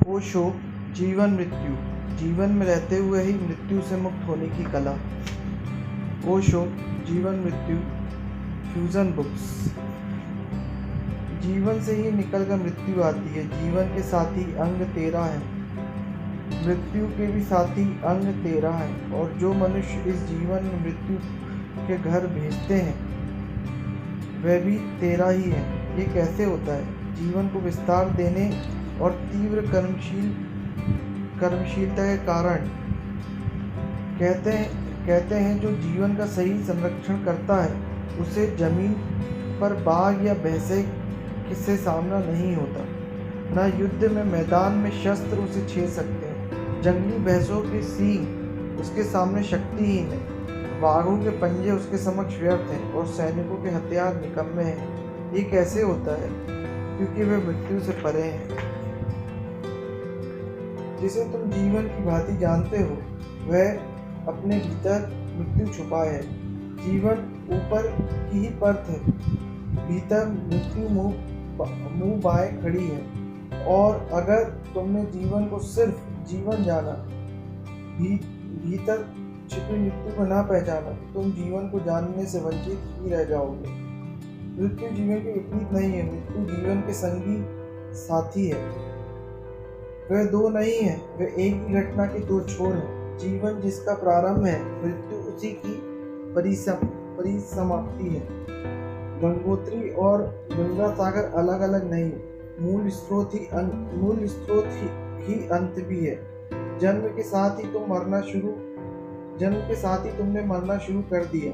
ओशो, जीवन मृत्यु, जीवन में रहते हुए ही मृत्यु से मुक्त होने की कला। ओशो, जीवन मृत्यु, फ्यूजन बुक्स। जीवन से ही निकलकर मृत्यु आती है, जीवन के साथी अंग 13 है, मृत्यु के भी साथी अंग 13 है, और जो मनुष्य इस जीवन में मृत्यु के घर भेजते हैं वह भी 13 ही है। ये कैसे होता है? जीवन को विस्तार देने और तीव्र कर्मशीलता के कारण। कहते हैं जो जीवन का सही संरक्षण करता है उसे जमीन पर बाघ या भैंसे से सामना नहीं होता। न युद्ध में मैदान में शस्त्र उसे छेड़ सकते हैं। जंगली भैंसों के सींग उसके सामने शक्तिहीन है, बाघों के पंजे उसके समक्ष व्यर्थ हैं, और सैनिकों के हथियार निकम्मे हैं। ये कैसे होता है? क्योंकि वे मृत्यु से परे हैं। जिसे तुम जीवन की भांति जानते हो वह अपने भीतर मृत्यु छुपाए है। जीवन ऊपर की ही परत है, भीतर मृत्यु मुंह बाएं खड़ी है। और अगर तुमने जीवन को सिर्फ जीवन जाना, भीतर छिपी मृत्यु को ना पहचाना, तुम जीवन को जानने से वंचित ही रह जाओगे। मृत्यु जीवन के विपरीत नहीं है, मृत्यु जीवन के संगी साथी है। वे दो नहीं है, वे एक ही घटना के दो छोर हैं। जीवन जिसका प्रारंभ है, मृत्यु उसी की परिसमाप्ति है। गंगोत्री और गंगा सागर अलग अलग नहीं, मूल स्रोत ही अंत भी है। जन्म के साथ ही तुमने मरना शुरू कर दिया।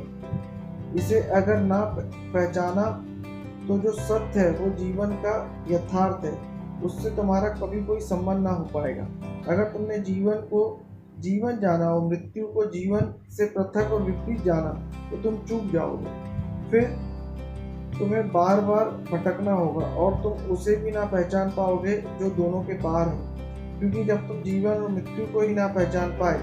इसे अगर ना पहचाना तो जो सत्य है वो जीवन का यथार्थ है, उससे तुम्हारा कभी कोई संबंध ना हो पाएगा। अगर तुमने जीवन को जीवन जाना और मृत्यु को जीवन से पृथक और विपरीत जाना तो तुम चूक जाओगे। फिर तुम्हें बार बार भटकना होगा और तुम उसे भी ना पहचान पाओगे जो दोनों के पार है। क्योंकि जब तुम जीवन और मृत्यु को ही ना पहचान पाए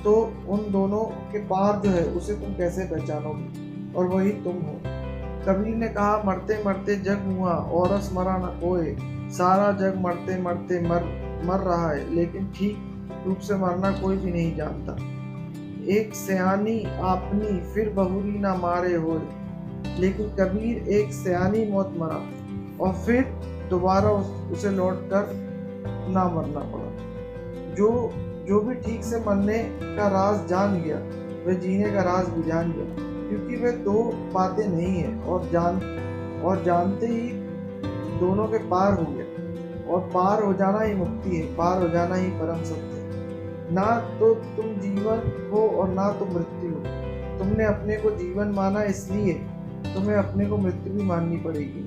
तो उन दोनों के पार जो है उसे तुम कैसे पहचानोगे? और वही तुम हो। कबीर ने कहा, मरते मरते जग हुआ और रस मरा न कोई। सारा जग मरते मरते मर रहा है, लेकिन ठीक रूप से मरना कोई भी नहीं जानता। एक सयानी आपनी फिर बहुरी ना मारे हो, लेकिन कबीर एक सयानी मौत मरा और फिर दोबारा उसे लौट कर ना मरना पड़ा। जो भी ठीक से मरने का राज जान गया वह जीने का राज भी जान गया। क्योंकि वे दो बातें नहीं है, और जानते ही दोनों के पार हो गया। और पार हो जाना ही मुक्ति है, पार हो जाना ही परम सत्य है। ना तो तुम जीवन हो और ना तुम मृत्यु हो। तुमने अपने को जीवन माना, इसलिए तुम्हें अपने को मृत्यु भी माननी पड़ेगी।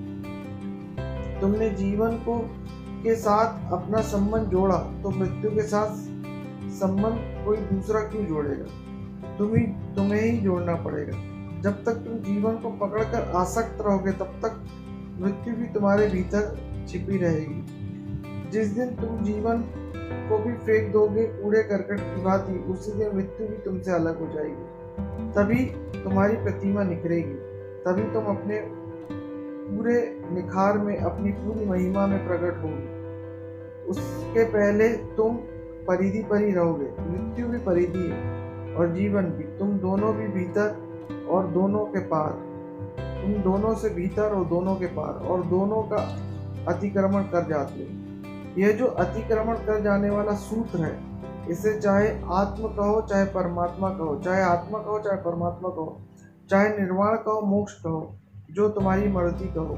तुमने जीवन के साथ अपना संबंध जोड़ा तो मृत्यु के साथ संबंध कोई दूसरा क्यों जोड़ेगा? तुम्हें ही जोड़ना पड़ेगा। जब तक तुम जीवन को पकड़कर आसक्त रहोगे तब तक मृत्यु भी तुम्हारे भीतर छिपी रहेगी। जिस दिन तुम जीवन को भी फेंक दोगे कूड़े करकट की भांति, उसी दिन मृत्यु भी तुमसे अलग हो जाएगी। तभी तुम्हारी प्रतिमा निखरेगी, तभी तुम अपने पूरे निखार में, अपनी पूरी महिमा में प्रकट होगी। उसके पहले तुम परिधि पर ही रहोगे। मृत्यु भी परिधि है और जीवन भी। तुम दोनों भी भीतर और दोनों के पार, तुम दोनों से भीतर और दोनों के पार, और दोनों का अतिक्रमण कर जाते हो। यह जो अतिक्रमण कर जाने वाला सूत्र है, इसे चाहे आत्म कहो चाहे परमात्मा कहो, चाहे आत्मा कहो चाहे परमात्मा कहो, चाहे निर्वाण कहो मोक्ष कहो, जो तुम्हारी मर्जी कहो।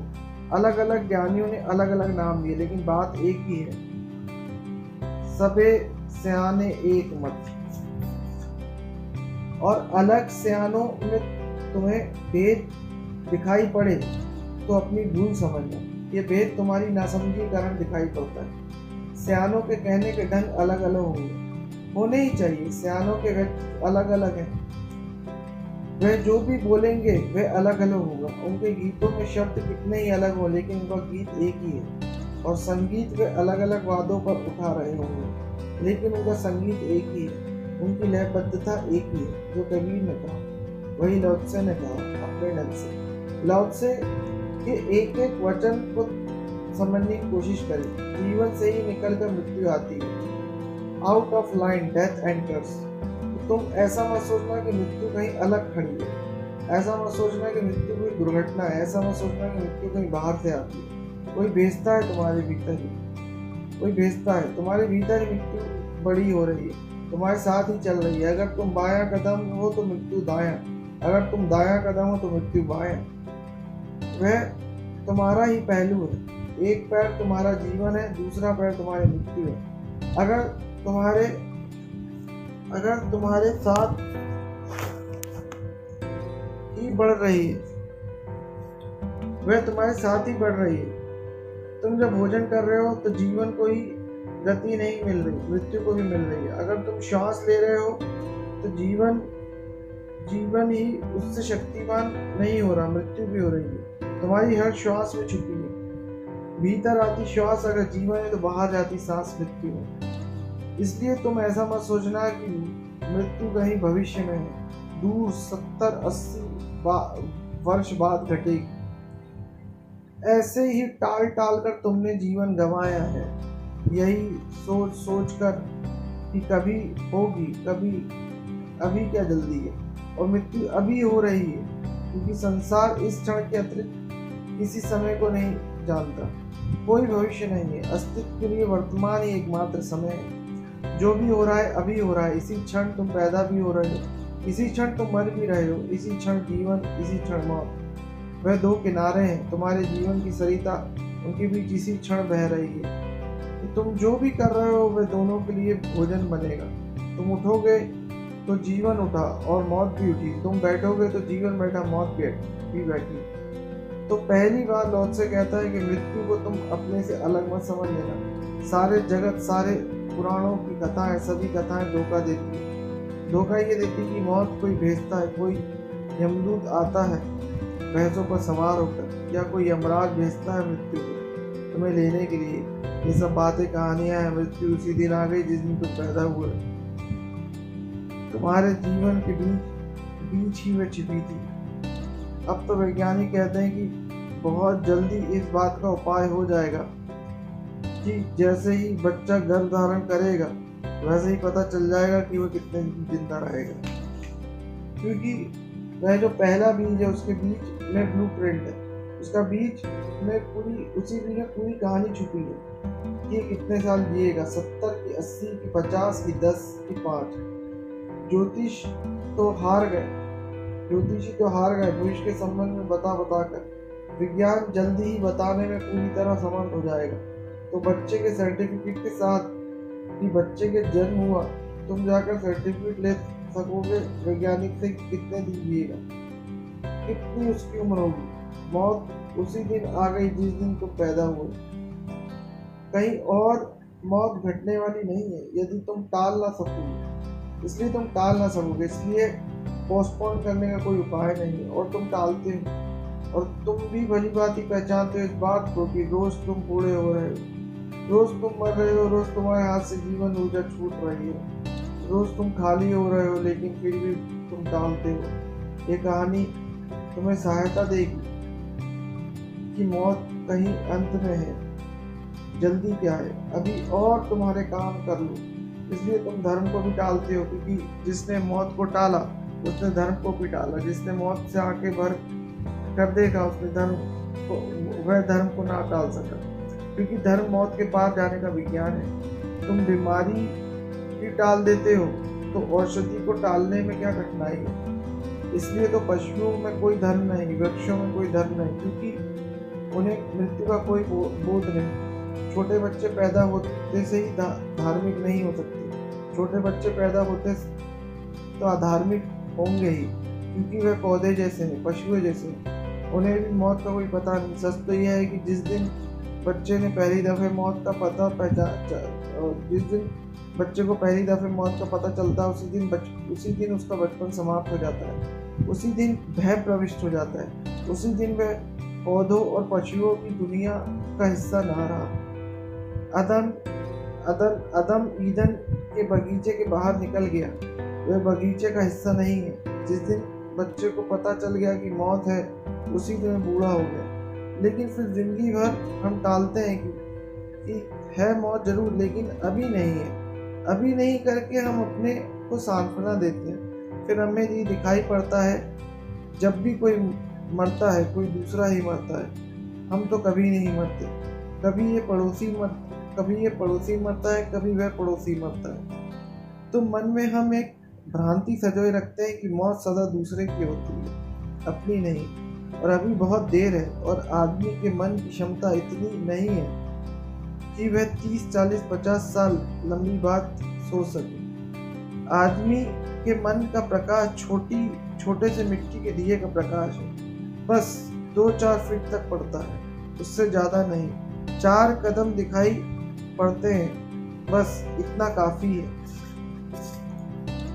अलग अलग ज्ञानियों ने अलग अलग नाम दिए, लेकिन बात एक ही है, सबे सयाने एक मत। और अलग सयानों में तुम्हें भेद दिखाई पड़े तो अपनी भूल समझना। ये भेद तुम्हारी नासमझी के कारण दिखाई पड़ता है। सयानों के कहने के ढंग अलग अलग होने ही चाहिए। सयानों के व्यक्ति अलग अलग हैं, वह जो भी बोलेंगे वह अलग अलग होगा। उनके गीतों में शब्द कितने ही अलग हो, लेकिन उनका गीत एक ही है। और संगीत वे अलग अलग वादों पर उठा रहे होंगे, लेकिन उनका संगीत एक ही है। उनकी लयबद्धता एक ही है। जो कबीर ने कहा वही लाओत्से ने कहा अपने ढंग से। लाओत्से के एक एक वचन को समझने की कोशिश करें। जीवन से ही निकलकर मृत्यु आती है। Out of line death enters. तुम ऐसा मत सोचना कि मृत्यु कहीं अलग खड़ी है, ऐसा मत सोचना कि मृत्यु कोई दुर्घटना है, ऐसा मत सोचना कि मृत्यु कहीं बाहर से आती है। कोई भेजता है तुम्हारे भीतर ही, कोई भेजता है तुम्हारे भीतर ही। मृत्यु बड़ी हो रही है, तुम्हारे साथ ही चल रही है। अगर तुम बायां कदम हो तो मृत्यु दायां, अगर तुम दायां कदम हो तो मृत्यु बायां। वह तुम्हारा ही पहलू है। एक पैर तुम्हारा जीवन है, दूसरा पैर तुम्हारी मृत्यु है। अगर तुम्हारे साथ ही बढ़ रही है, वह तुम्हारे साथ ही बढ़ रही है। तुम जब भोजन कर रहे हो तो जीवन को ही गति नहीं मिल रही, मृत्यु को भी मिल रही है। अगर तुम श्वास ले रहे हो तो जीवन ही उससे शक्तिमान नहीं हो रहा, मृत्यु भी हो रही है। तुम्हारी हर श्वास में छुपी है। भीतर आती श्वास अगर जीवन है तो बाहर जाती सांस मृत्यु है। इसलिए तुम ऐसा मत सोचना कि मृत्यु कहीं भविष्य में है, दूर 70-80 वर्ष बाद घटेगी। ऐसे ही टाल कर तुमने जीवन गंवाया है, यही सोच कर कि कभी होगी, कभी, अभी क्या जल्दी है। और मृत्यु अभी हो रही है, क्योंकि संसार इस क्षण के अतिरिक्त किसी समय को नहीं जानता। कोई भविष्य नहीं है। अस्तित्व के लिए वर्तमान ही एकमात्र समय है। जो भी हो रहा है अभी हो रहा है। इसी क्षण तुम पैदा भी हो रहे हो, इसी क्षण तुम मर भी रहे हो, इसी क्षण जीवन, इसी क्षण मौत। वह दो किनारे हैं तुम्हारे जीवन की सरिता, उनके बीच इसी क्षण बह रही है। तो तुम जो भी कर रहे हो वह दोनों के लिए भोजन बनेगा। तुम उठोगे तो जीवन उठा और मौत भी उठी, तुम बैठोगे तो जीवन बैठा, मौत भी बैठी। तो पहली बार लौट से कहता है कि मृत्यु को तुम अपने से अलग मत समझ लेना। सारे जगत, सारे पुराणों की कथाएं, सभी कथाएं धोखा देती है। धोखा ये देती कि मौत कोई भेजता है, कोई यमदूत आता है भैंसों पर सवार होकर, या कोई यमराज भेजता है मृत्यु को तुम्हें लेने के लिए। ये सब बातें कहानियां हैं। मृत्यु उसी दिन आ गई जिस दिन तुम पैदा हुए। तुम्हारे जीवन के बीच ही वह छिपी थी। अब तो वैज्ञानिक कहते हैं कि बहुत जल्दी इस बात का उपाय हो जाएगा कि जैसे ही बच्चा गर्भ धारण करेगा वैसे ही पता चल जाएगा कि वह कितने दिन जिंदा रहेगा, क्योंकि वह जो पहला बीज है उसके बीच में ब्लूप्रिंट है। उसका बीज में उसी बीज में पूरी कहानी छुपी है कि कितने साल जिएगा, 70 की, 80 की, 50 की, 10 की, 5। ज्योतिषी तो हार गए भविष्य के संबंध में बता कर। विज्ञान जल्दी ही बताने में पूरी तरह समर्थ हो जाएगा। तो बच्चे के सर्टिफिकेट के साथ कि बच्चे के जन्म हुआ, तुम जाकर सर्टिफिकेट ले सकोगे वैज्ञानिक से कितने दिन जिएगा, कितनी उसकी उम्र होगी। मौत उसी दिन आ गई जिस दिन तुम पैदा हुए। कहीं और मौत घटने वाली नहीं है यदि तुम टाल ना सकोगे। इसलिए तुम टाल ना सकोगे, इसलिए पोस्टपोन करने का कोई उपाय नहीं है और तुम टालते हो। और तुम भी भली बात ही पहचानते हो इस बात को कि रोज तुम बूढ़े हो रहे हो, रोज तुम मर रहे हो, रोज तुम्हारे हाथ से जीवन ऊर्जा छूट रही है, रोज तुम खाली हो रहे हो, लेकिन फिर भी तुम टालते हो। ये कहानी तुम्हें सहायता देगी कि मौत कहीं अंत में है, जल्दी क्या है, अभी और तुम्हारे काम कर लो। इसलिए तुम धर्म को भी टालते हो, क्योंकि जिसने मौत को टाला उसने धर्म को भी टाला। जिसने मौत से आंखें भर कर देखा उसने वह धर्म को ना टाल सका, क्योंकि धर्म मौत के पार जाने का विज्ञान है। तुम बीमारी भी टाल देते हो तो औषधि को टालने में क्या कठिनाई है। इसलिए तो पशुओं में कोई धर्म नहीं, वृक्षों में कोई धर्म नहीं, क्योंकि उन्हें मृत्यु का कोई बोध नहीं। छोटे बच्चे पैदा होते से ही धार्मिक नहीं हो सकते। छोटे बच्चे पैदा होते तो अधार्मिक होंगे ही, क्योंकि वे पौधे जैसे हैं, पशुओं जैसे हैं। उन्हें भी मौत का कोई पता नहीं। सच तो यह है कि जिस दिन बच्चे ने पहली दफ़े मौत का पता जिस दिन बच्चे को पहली दफ़े मौत का पता चलता है उसी दिन उसका बचपन समाप्त हो जाता है। उसी दिन भय प्रविष्ट हो जाता है। उसी दिन वह पौधों और पशुओं की दुनिया का हिस्सा ना रहा। अदम ईदन के बगीचे के बाहर निकल गया, वह बगीचे का हिस्सा नहीं है। जिस दिन बच्चे को पता चल गया कि मौत है उसी दिन बूढ़ा हो गया। लेकिन फिर जिंदगी भर हम टालते हैं कि है मौत जरूर, लेकिन अभी नहीं है। अभी नहीं करके हम अपने को सांत्वना देते हैं। फिर हमें ये दिखाई पड़ता है जब भी कोई मरता है, कोई दूसरा ही मरता है, हम तो कभी नहीं मरते। कभी ये पड़ोसी मरता है, कभी वह पड़ोसी मरता है। तो मन में हम एक भ्रांति सजोए रखते हैं कि मौत सदा दूसरे की होती है, अपनी नहीं। और अभी बहुत देर है और आदमी के मन की क्षमता इतनी नहीं है कि वह 30, 40, 50 साल लंबी बात सोच सके। आदमी के मन का प्रकाश छोटे से मिट्टी के दिए का प्रकाश है, बस 2-4 फीट तक पड़ता है, उससे ज़्यादा नहीं। 4 कदम दिखाई पड़ते हैं, बस इतना काफ़ी है।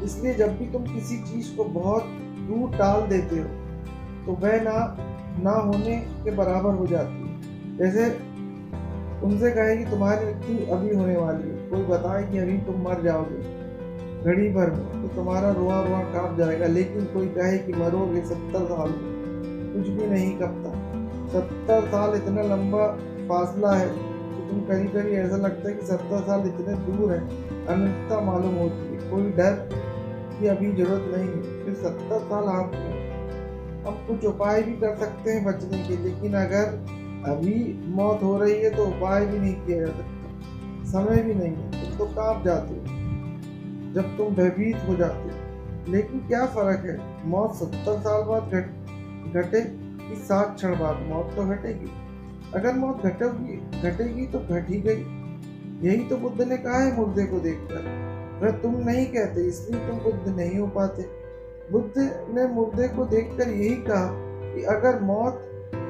इसलिए जब भी तुम किसी चीज़ को बहुत दूर टाल देते हो तो वह ना होने के बराबर हो जाती है। जैसे तुमसे कहे कि तुम्हारी मृत्यु अभी होने वाली है, कोई बताए कि अभी तुम मर जाओगे घड़ी भर में, तो तुम्हारा रोआ कांप जाएगा। लेकिन कोई कहे कि मरोगे 70 साल में, कुछ भी नहीं कपता। 70 साल इतना लंबा फासला है कि तुम कभी ऐसा लगता है कि 70 साल इतने दूर है, अनंतता मालूम होती है। कोई डर की अभी जरूरत नहीं है। फिर 70 साल हाथ में, हम कुछ उपाय भी कर सकते हैं बचने के, लेकिन अगर अभी मौत हो रही है तो उपाय भी नहीं किया जा सकता, समय भी नहीं है। तुम तो कांप जाते हो जब तुम भयभीत हो जाते हो। लेकिन क्या फर्क है, मौत 70 साल बाद घटे कि 60 क्षण बाद, मौत तो घटेगी। अगर मौत घटेगी तो घट ही गई। यही तो बुद्ध ने कहा है मुर्दे को देखकर। वह तुम नहीं कहते, इसलिए तुम बुद्ध नहीं हो पाते। बुद्ध ने मुर्दे को देखकर यही कहा कि अगर मौत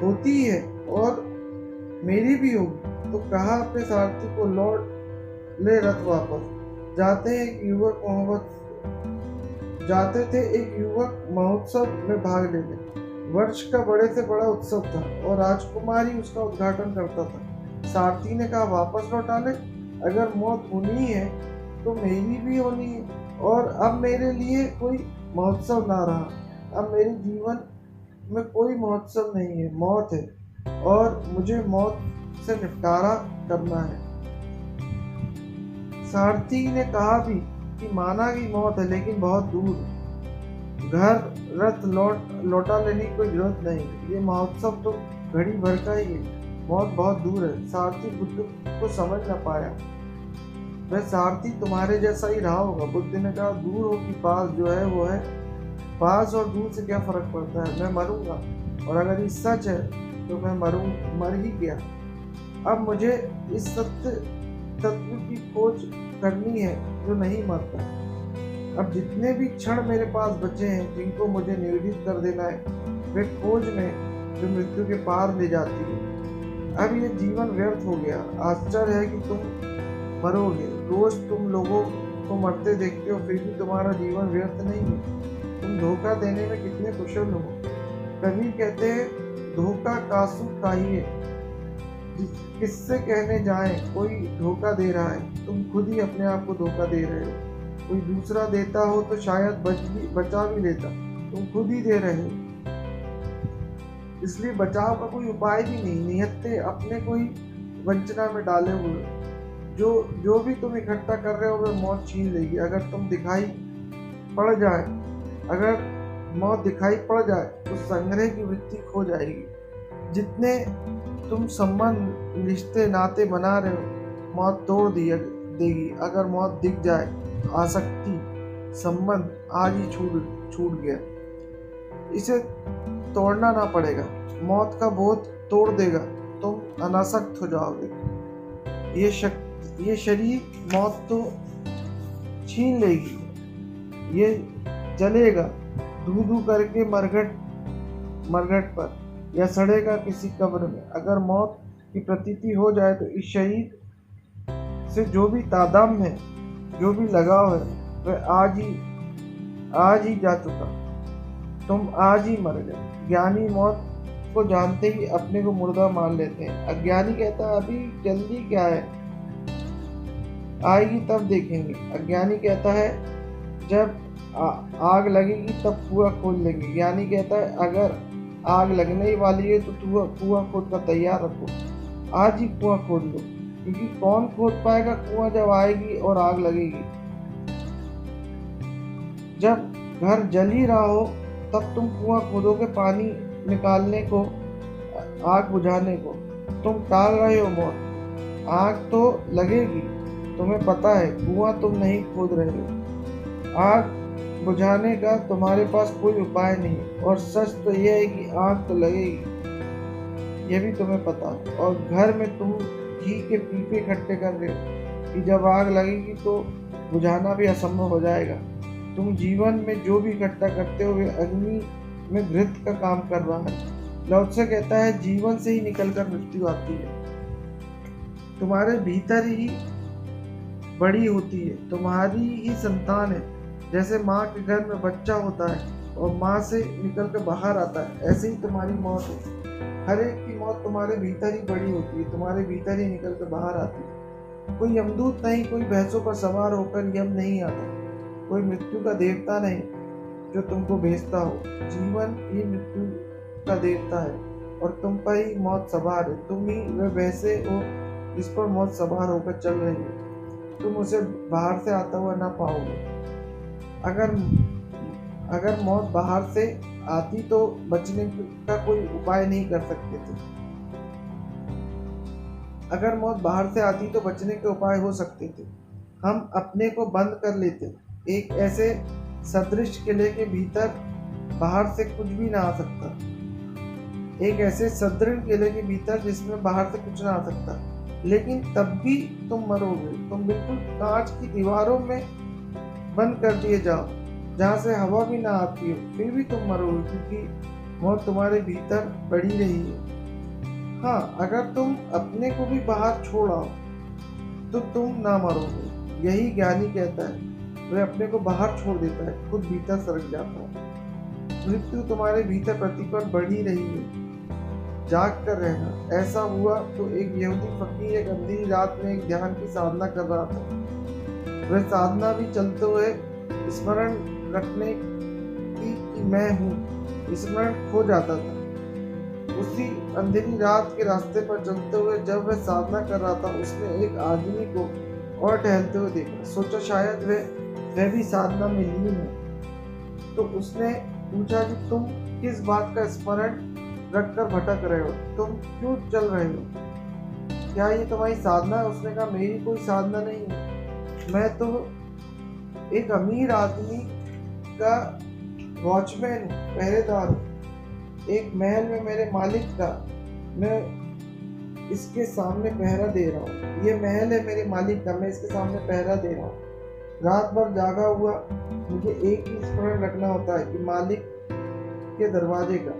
होती है और मेरी भी होगी तो कहा अपने सारथी को लौट ले रथ वापस। जाते थे एक युवक महोत्सव में भाग लेने। वर्ष का बड़े से बड़ा उत्सव था और राजकुमार ही उसका उद्घाटन करता था। सारथी ने कहा वापस लौटा ले, अगर मौत होनी है तो मेरी भी होनी है, और अब मेरे लिए कोई महोत्सव ना रहा। अब मेरे जीवन में कोई महोत्सव नहीं है, मौत है और मुझे मौत से निपटारा करना है। सारथी ने कहा भी कि माना की मौत है, लेकिन बहुत दूर। घर रथ लौटा लेने की कोई जरूरत नहीं, ये महोत्सव तो घड़ी भर का ही है, मौत बहुत दूर है। सारथी बुद्ध को समझ न पाया। वह सारथी तुम्हारे जैसा ही रहा होगा। बुद्ध ने कहा दूर हो कि पास, जो है वो है। पास और दूर से क्या फर्क पड़ता है, मैं मरूंगा, और अगर ये सच है तो मैं मर ही गया। अब मुझे इस सत्य तत्व की खोज करनी है जो नहीं मरता। अब जितने भी क्षण मेरे पास बचे हैं जिनको मुझे नियोजित कर देना है, वे खोज में जो मृत्यु के पार ले जाती है। अब ये जीवन व्यर्थ हो गया। आश्चर्य है कि तुम मरोगे। रोज तुम लोगों को मरते देखते हो, फिर भी तुम्हारा जीवन व्यर्थ नहीं है। तुम धोखा देने में कितने कुशल हो। कभी कहते हैं धोखा कासु काहिए, किससे कहने जाएं कोई धोखा दे रहा है, तुम खुद ही अपने आप को धोखा दे रहे हो। कोई दूसरा देता हो तो शायद बचा भी लेता, तुम खुद ही दे रहे हो। इसलिए बचाव का कोई उपाय भी नहीं। निहत्ते अपने को ही वंचना में डाले हुए। जो भी तुम इकट्ठा कर रहे हो वह मौत छीन लेगी। अगर मौत दिखाई पड़ जाए तो संग्रह की वृत्ति खो जाएगी। जितने तुम संबंध, रिश्ते, नाते बना रहे हो, मौत तोड़ देगी। अगर मौत दिख जाए तो आसक्ति, संबंध आज ही छूट गया, इसे तोड़ना ना पड़ेगा। मौत का बोध तोड़ देगा, तुम अनासक्त हो जाओगे। ये शरीर मौत तो छीन लेगी, ये जलेगा धू करके मरघट पर, या सड़ेगा किसी कब्र में। अगर मौत की प्रतीति हो जाए तो इस शरीर से जो भी तादाम है, जो भी लगाव है, वह आज ही जा चुका। तुम आज ही मर गए। ज्ञानी मौत को जानते ही अपने को मुर्दा मान लेते हैं। अज्ञानी कहता है अभी जल्दी क्या है, आएगी तब देखेंगे। अज्ञानी कहता है जब आग लगेगी तब पूरा खोल लेंगे। ज्ञानी कहता है अगर आग लगने ही वाली है तो कुआं खोद कर तैयार रखो, आज ही कुआं खोद लो, क्योंकि कौन खोद पाएगा कुआं जब आएगी और आग लगेगी। जब घर जल ही रहा हो तब तुम कुआं खोदोगे पानी निकालने को, आग बुझाने को। तुम टाल रहे हो मौत, आग तो लगेगी, तुम्हें पता है कुआं तुम नहीं खोद रहे हो। आग बुझाने का तुम्हारे पास कोई उपाय नहीं, और सच तो यह है कि आग तो लगेगी, यह भी तुम्हें पता है। और घर में तुम घी के पीपे इकट्ठे कर रहे हो कि जब आग लगेगी तो बुझाना भी असंभव हो जाएगा। तुम जीवन में जो भी इकट्ठा करते हो वे अग्नि में घृत का काम कर रहा है। lao tse कहता है जीवन से ही निकलकर मृत्यु आती है। तुम्हारे भीतर ही बड़ी होती है, तुम्हारी ही संतान है। जैसे माँ के घर में बच्चा होता है और माँ से निकलकर बाहर आता है, ऐसे ही तुम्हारी मौत है। हर एक की मौत तुम्हारे भीतर ही बड़ी होती है, तुम्हारे भीतर ही निकलकर बाहर आती है। कोई यमदूत नहीं, कोई भैंसों पर सवार होकर यम नहीं आता, कोई मृत्यु का देवता नहीं जो तुमको भेजता हो। जीवन ही मृत्यु का देवता है और तुम पर ही मौत सवार है। तुम ही वह भैंसे हो जिस पर मौत सवार होकर चल रही है। तुम उसे बाहर से आता हुआ ना पाओगे। अगर मौत बाहर से आती तो बचने का कोई उपाय नहीं कर सकते थे। अगर मौत बाहर से आती तो बचने के उपाय हो सकते थे। हम अपने को बंद कर लेते एक ऐसे सदृश किले के भीतर, बाहर से कुछ भी ना आ सकता। एक ऐसे सदृढ़ किले के भीतर जिसमें बाहर से कुछ ना आ सकता, लेकिन तब भी तुम मरोगे। तुम बिल्कुल कांच की दीवारों में बंद कर दिए जाओ जहाँ से हवा भी ना आती हो, फिर भी तुम मरोगे, क्योंकि मौत तुम्हारे भीतर बढ़ी रही है। हाँ, अगर तुम अपने को भी बाहर छोड़ आओ तो तुम ना मरोगे। यही ज्ञानी कहता है, वह अपने को बाहर छोड़ देता है, खुद भीतर सरक जाता है। मृत्यु तुम्हारे भीतर प्रतिपल बढ़ी रही है, जाग कर रहना। ऐसा हुआ तो एक यहूदी फकीर एक अंधेरी रात में एक ध्यान की साधना कर रहा था। वह साधना भी चलते हुए स्मरण रखने की कि मैं हूँ, स्मरण खो जाता था। उसी अंधेरी रात के रास्ते पर चलते हुए जब वह साधना कर रहा था, उसने एक आदमी को और टहलते हुए देखा। सोचा शायद वह भी साधना में लीन है। तो उसने पूछा कि तुम किस बात का स्मरण रखकर भटक रहे हो, तुम क्यों चल रहे हो, क्या ये तुम्हारी साधना है? उसने कहा मेरी कोई साधना नहीं है, मैं तो एक अमीर आदमी का वॉचमैन हूँ, पहरेदार हूँ। एक महल में मेरे मालिक का मैं इसके सामने पहरा दे रहा हूँ। ये महल है मेरे मालिक का, मैं इसके सामने पहरा दे रहा हूँ। रात भर जागा हुआ मुझे एक ही स्मरण रखना होता है कि मालिक के दरवाजे का।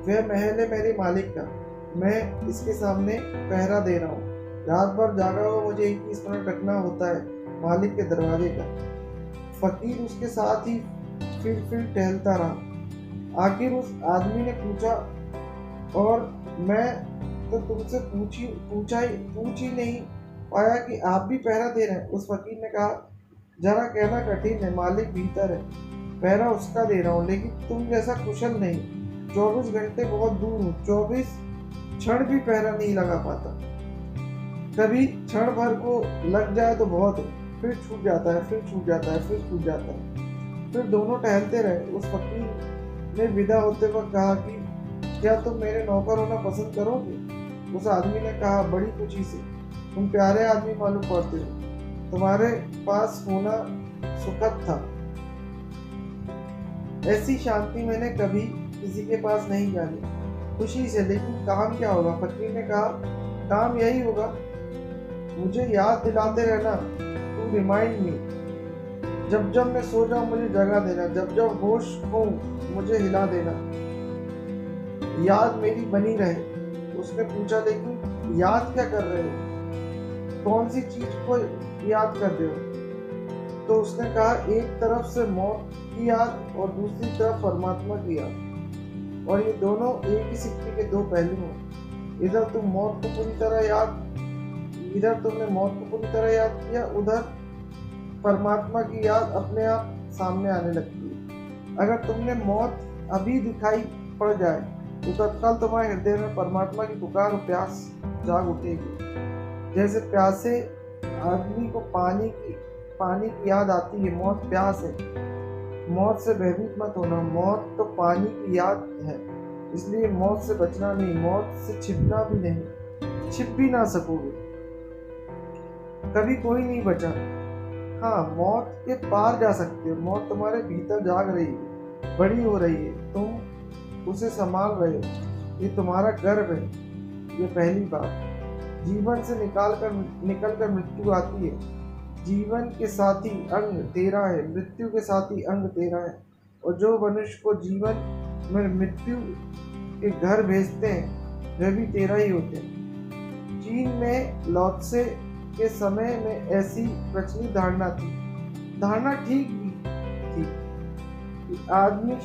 वह महल है मेरे मालिक का, मैं इसके सामने पहरा दे रहा हूँ। रात भर जागा हुआ मुझे एक ही स्मरण रखना होता है, मालिक के दरवाजे का। फकीर उसके साथ ही फिर टहलता रहा। आखिर उस आदमी ने पूछा, और मैं तो तुमसे पूछ ही नहीं पाया कि आप भी पहरा दे रहे हैं। उस फकीर ने कहा, जरा कहना कठिन है, मालिक भीतर है, पहरा उसका दे रहा हूँ, लेकिन तुम जैसा कुशल नहीं। 24 घंटे बहुत दूर हूँ, 24 क्षण भी पहरा नहीं लगा पाता। कभी क्षण भर को लग जाए तो बहुत है, फिर छूट जाता है, फिर छूट जाता है, फिर छूट जाता है। फिर दोनों टहलते रहे। उस फकीर ने विदा होते वक्त कहा कि क्या तुम मेरे नौकर होना पसंद करोगे? उस आदमी ने कहा बड़ी खुशी से, तुम प्यारे आदमी मालूम पड़ते हो, तुम्हारे पास होना सुखद था। ऐसी शांति मैंने कभी किसी के पास नहीं जानी। खुशी से, लेकिन काम क्या होगा? फकीर ने कहा, काम यही होगा, मुझे याद दिलाते रहना, तू रिमाइंड मी। जब जब मैं सो जाऊं मुझे जगा देना, जब जब होश हो मुझे हिला देना, याद मेरी बनी रहे। उसने पूछा, लेकिन याद क्या कर रहे हो? कौन सी चीज को याद कर रहे हो? तो उसने कहा, एक तरफ से मौत की याद और दूसरी तरफ परमात्मा की याद, और ये दोनों एक ही सिक्के के दो पहलू हैं। इधर तुमने मौत को पूरी तरह याद किया, उधर परमात्मा की याद अपने आप सामने आने लगती है। अगर तुमने मौत अभी दिखाई पड़ जाए तो तत्काल तुम्हारे हृदय में परमात्मा की पुकार और प्यास जाग उठेगी। जैसे प्यासे आदमी को पानी की याद आती है, मौत प्यास है। मौत से भयभीत मत होना, मौत तो पानी की याद है, इसलिए मौत से बचना नहीं, मौत से छिपना भी नहीं, छिप भी ना सकोगे, कभी कोई नहीं बचा। हाँ, मौत के पार जा सकते हो, मौत तुम्हारे भीतर जाग रही है, बड़ी हो रही है, तुम उसे संभाल रहे हो, ये तुम्हारा गर्व है। ये पहली बात। जीवन से निकल कर मृत्यु आती है। जीवन के साथी अंग तेरा है, मृत्यु के साथी अंग तेरा है, और जो मनुष्य को जीवन में मृत्यु के घर भेजते हैं वे भी तेरा ही होते हैं। चीन में लौत्से के समय में ऐसी प्रचलित धारणा थी, धारणा ठीक भी थी कि आदमी के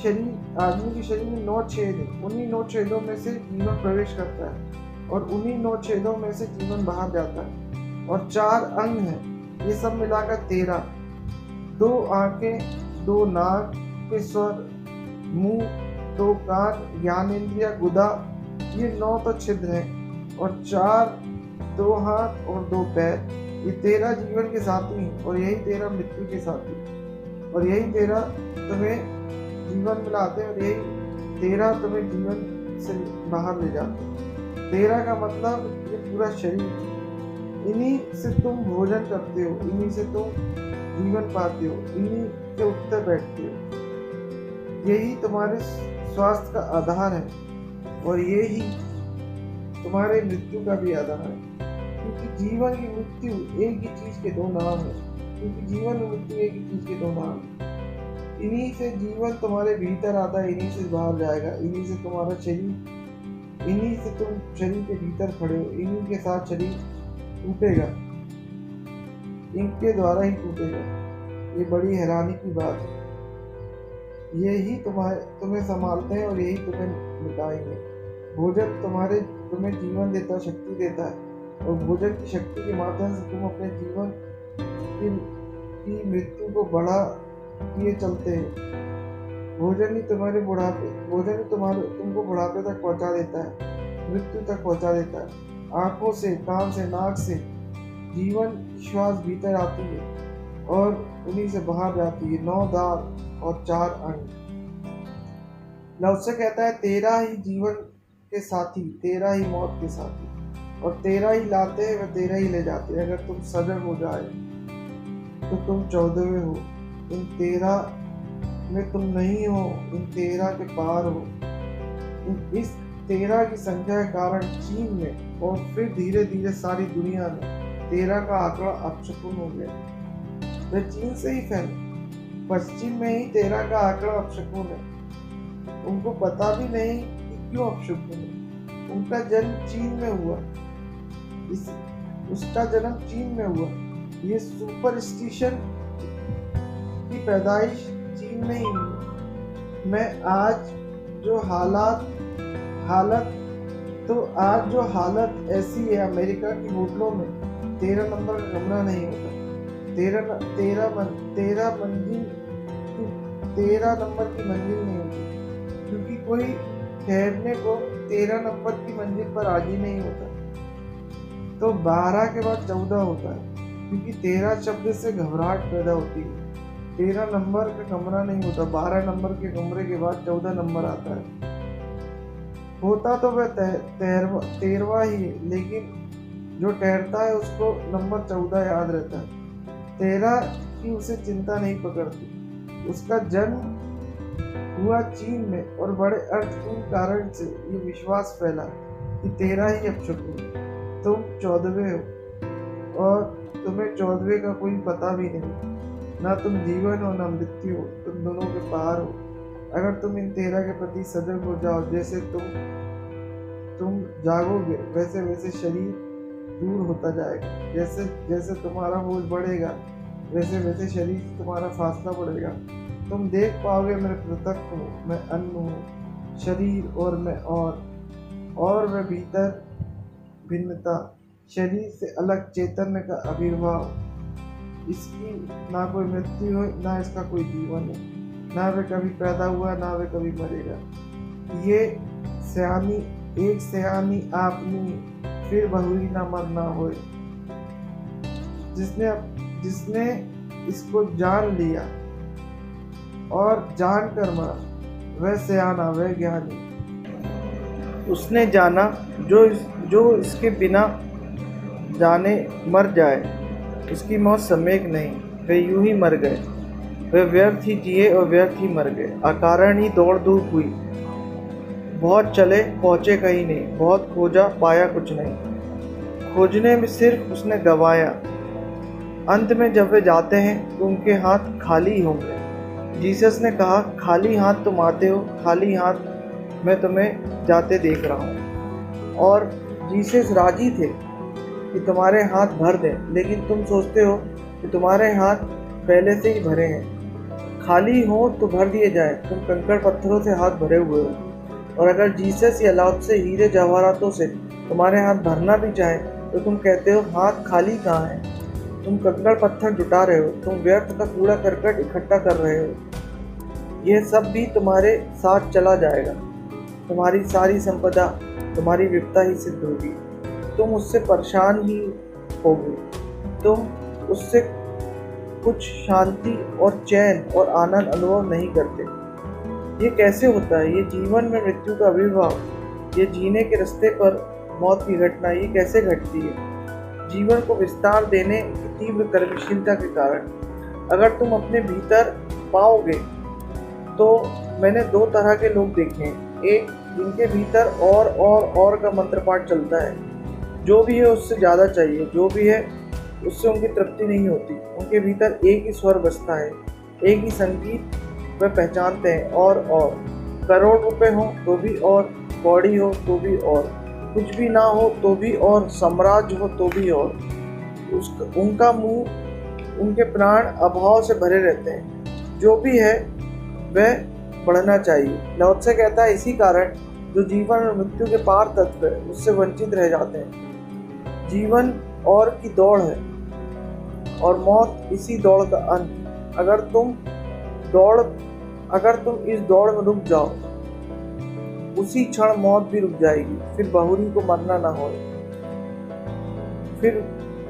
शरीर में 9 छेद हैं, उन्हीं 9 छेदों में से जीवन प्रवेश करता है और उन्हीं 9 छेदों में से जीवन बाहर जाता है, और 4 अंग हैं, ये सब मिलाकर 13, 2 आंखें, 2 नाक के स्वर, मुंह, 2 कान, ज्ञानेंद्रिया, गुदा, ये 9 तो छिद्र हैं, और 4 2 हाथ और 2 पैर, ये 13 जीवन के साथी हैं, और यही 13 मृत्यु के साथी, और यही 13 तुम्हें जीवन मिलाते हैं, और यही 13 तुम्हें जीवन से बाहर ले जाते हैं। 13 का मतलब ये पूरा शरीर, इन्हीं से तुम भोजन करते हो, इन्हीं से तुम जीवन पाते हो, इन्हीं से उठते बैठते हो, यही तुम्हारे स्वास्थ्य का आधार है, और यही तुम्हारे मृत्यु का भी आधार है। क्योंकि जीवन की मृत्यु एक ही चीज के 2 नाम है, क्योंकि जीवन और मृत्यु एक ही चीज के 2 नाम है। इन्हीं से जीवन तुम्हारे भीतर आता है, इन्हीं से बाहर जाएगा, इन्हीं से तुम्हारा शरीर, इन्हीं से तुम शरीर के भीतर खड़े हो, इन्हीं के साथ शरीर टूटेगा, इनके द्वारा ही टूटेगा। ये बड़ी हैरानी की बात है। यही तुम्हें संभालते हैं और यही तुम्हें मिटाएंगे। भोजन तुम्हें जीवन देता है, शक्ति देता है, और भोजन की शक्ति के माध्यम से तुम अपने जीवन की मृत्यु को बढ़ा किए चलते हैं। भोजन ही तुमको बुढ़ापे तक पहुंचा देता है, मृत्यु तक पहुंचा देता है। आंखों से, कान से, नाक से जीवन श्वास भीतर आती है और उन्हीं से बाहर जाती है। 9 दांत और 4 अंग। लफ्ज़ कहता है 13 ही जीवन के साथी, 13 ही मौत के साथी, और 13 ही लाते हैं, वह 13 ही ले जाते हैं। अगर तुम सजग हो जाए तो तुम 14वें हो, इन 13 में तुम नहीं हो, इन 13 के पार हो। इस 13 की संख्या के कारण चीन में और फिर धीरे धीरे सारी दुनिया में 13 का आंकड़ा अपशकुन हो गया। वह चीन से ही फैला, पश्चिम में ही 13 का आंकड़ा अपशकुन है। उनको पता भी नहीं कि क्यों अपशकुन है। उनका जन्म चीन में हुआ, उसका जन्म चीन में हुआ। ये सुपरस्टिशन की पैदाइश चीन में ही हुई। मैं आज जो हालत ऐसी है, अमेरिका की होटलों में 13 नंबर का कमरा नहीं होता, 13 नंबर की मंजिल नहीं होती, क्योंकि कोई ठहरने को 13 नंबर की मंजिल पर राजी नहीं होता। तो 12 के बाद 14 होता है, क्योंकि 13 शब्द से घबराहट पैदा होती है। 13 नंबर का कमरा नहीं होता, 12 नंबर के कमरे के बाद 14 नंबर आता है। होता तो वह 13वां ही है, लेकिन जो ठहरता है उसको नंबर 14 याद रहता है। 13 की उसे चिंता नहीं पकड़ती। उसका जन्म हुआ चीन में, और बड़े अर्थपूर्ण कारण से ये विश्वास फैला कि 13 ही अपशकुन है। तुम 14वें हो, और तुम्हें 14वें का कोई पता भी नहीं। ना तुम जीवन हो ना मृत्यु हो, तुम दोनों के पार हो। अगर तुम इन 13 के प्रति सजग हो जाओ, जैसे तुम जागोगे वैसे वैसे शरीर दूर होता जाएगा। जैसे जैसे तुम्हारा बोझ बढ़ेगा वैसे वैसे शरीर से तुम्हारा फासला बढ़ेगा। तुम देख पाओगे मैं पृथक हूँ, मैं अन्न हूँ, शरीर और मैं और मैं भीतर भिन्नता, शरीर से अलग चैतन्य का आविर्भाव। इसकी ना कोई मृत्यु है, ना इसका कोई जीवन है, ना वह कभी पैदा हुआ, ना वह कभी मरेगा। ये सयानी एक सयानी आपनी, फिर बहुरी ना मरना होए। जिसने इसको जान लिया और जान कर मरा, वह सयाना, वह ज्ञानी। उसने जाना जो इसके बिना जाने मर जाए, इसकी मौत सम्यक नहीं, वे यूं ही मर गए। वे व्यर्थ ही जिए और व्यर्थ ही मर गए। अकारण ही दौड़ धूप हुई, बहुत चले पहुँचे कहीं नहीं, बहुत खोजा पाया कुछ नहीं। खोजने में सिर्फ उसने गवाया। अंत में जब वे जाते हैं तो उनके हाथ खाली होंगे। जीसस ने कहा, खाली हाथ तुम आते हो, खाली हाथ मैं तुम्हें जाते देख रहा हूँ। और जीसस राजी थे कि तुम्हारे हाथ भर दें, लेकिन तुम सोचते हो कि तुम्हारे हाथ पहले से ही भरे हैं। खाली हो तो भर दिए जाए, तुम कंकड़ पत्थरों से हाथ भरे हुए हो। और अगर जीसस या लौट से हीरे जवाहरातों से तुम्हारे हाथ भरना भी चाहे तो तुम कहते हो हाथ खाली कहाँ है। तुम कंकड़ पत्थर जुटा रहे हो, तुम व्यर्थ का कूड़ा करकट इकट्ठा कर रहे हो। यह सब भी तुम्हारे साथ चला जाएगा। तुम्हारी सारी संपदा तुम्हारी विपदा ही सिद्ध होगी। तुम उससे परेशान ही होगे। तुम उससे कुछ शांति और चैन और आनंद अनुभव नहीं करते। ये कैसे होता है? ये जीवन में मृत्यु का आविर्भाव, ये जीने के रास्ते पर मौत की घटना, ये कैसे घटती है? जीवन को विस्तार देने की तीव्र कर्मशीलता के कारण। अगर तुम अपने भीतर पाओगे तो मैंने दो तरह के लोग देखे हैं। एक जिनके भीतर और का मंत्र पाठ चलता है, जो भी है उससे ज़्यादा चाहिए, जो भी है उससे उनकी तृप्ति नहीं होती। उनके भीतर एक ही स्वर बजता है, एक ही संगीत वह पहचानते हैं। और करोड़ रुपए हो तो भी, और बॉडी हो तो भी, और कुछ भी ना हो तो भी, और साम्राज्य हो तो भी, और उनका मुंह, उनके प्राण अभाव से भरे रहते हैं। जो भी है वह बढ़ना चाहिए। लाओ त्से कहता है, इसी कारण जो जीवन और मृत्यु के पार तत्व है उससे वंचित रह जाते हैं। जीवन और की दौड़ है और मौत इसी दौड़ का अंत। अगर तुम इस दौड़ में रुक जाओ, उसी क्षण मौत भी रुक जाएगी। फिर बहुरी को मरना ना हो, फिर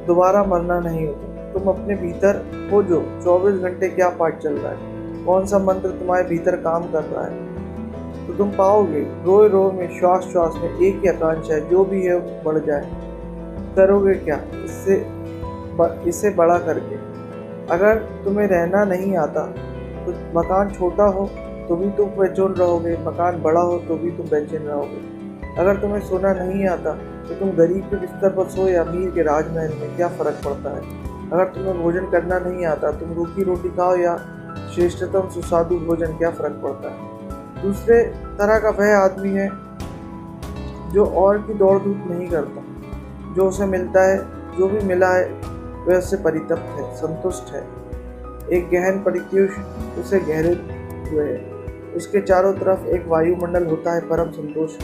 दोबारा मरना नहीं होता। तुम अपने भीतर खोजो 24 घंटे क्या पाठ चल रहा है, कौन सा मंत्र तुम्हारे भीतर काम कर रहा है, तो तुम पाओगे। रोए रोए में, श्वास श्वास में एक ही आकांक्षा है, जो भी है बढ़ जाए। करोगे क्या इससे बड़ा करके? अगर तुम्हें रहना नहीं आता तो मकान छोटा हो तो भी तुम बेचैन रहोगे, मकान बड़ा हो तो भी तुम बेचैन रहोगे। अगर तुम्हें सोना नहीं आता तो तुम गरीब के बिस्तर पर सो या अमीर के राजमहल में, क्या फ़र्क पड़ता है? अगर तुम्हें भोजन करना नहीं आता, तुम रूखी रोटी खाओ या श्रेष्ठतम सुस्वादु भोजन, क्या फ़र्क पड़ता है? दूसरे तरह का वह आदमी है जो और की दौड़ धूप नहीं करता। जो उसे मिलता है, जो भी मिला है, वह उससे परितप्त है, संतुष्ट है। एक गहन परित्युष उसे गहरे हुए है। उसके चारों तरफ एक वायुमंडल होता है, परम संतोष।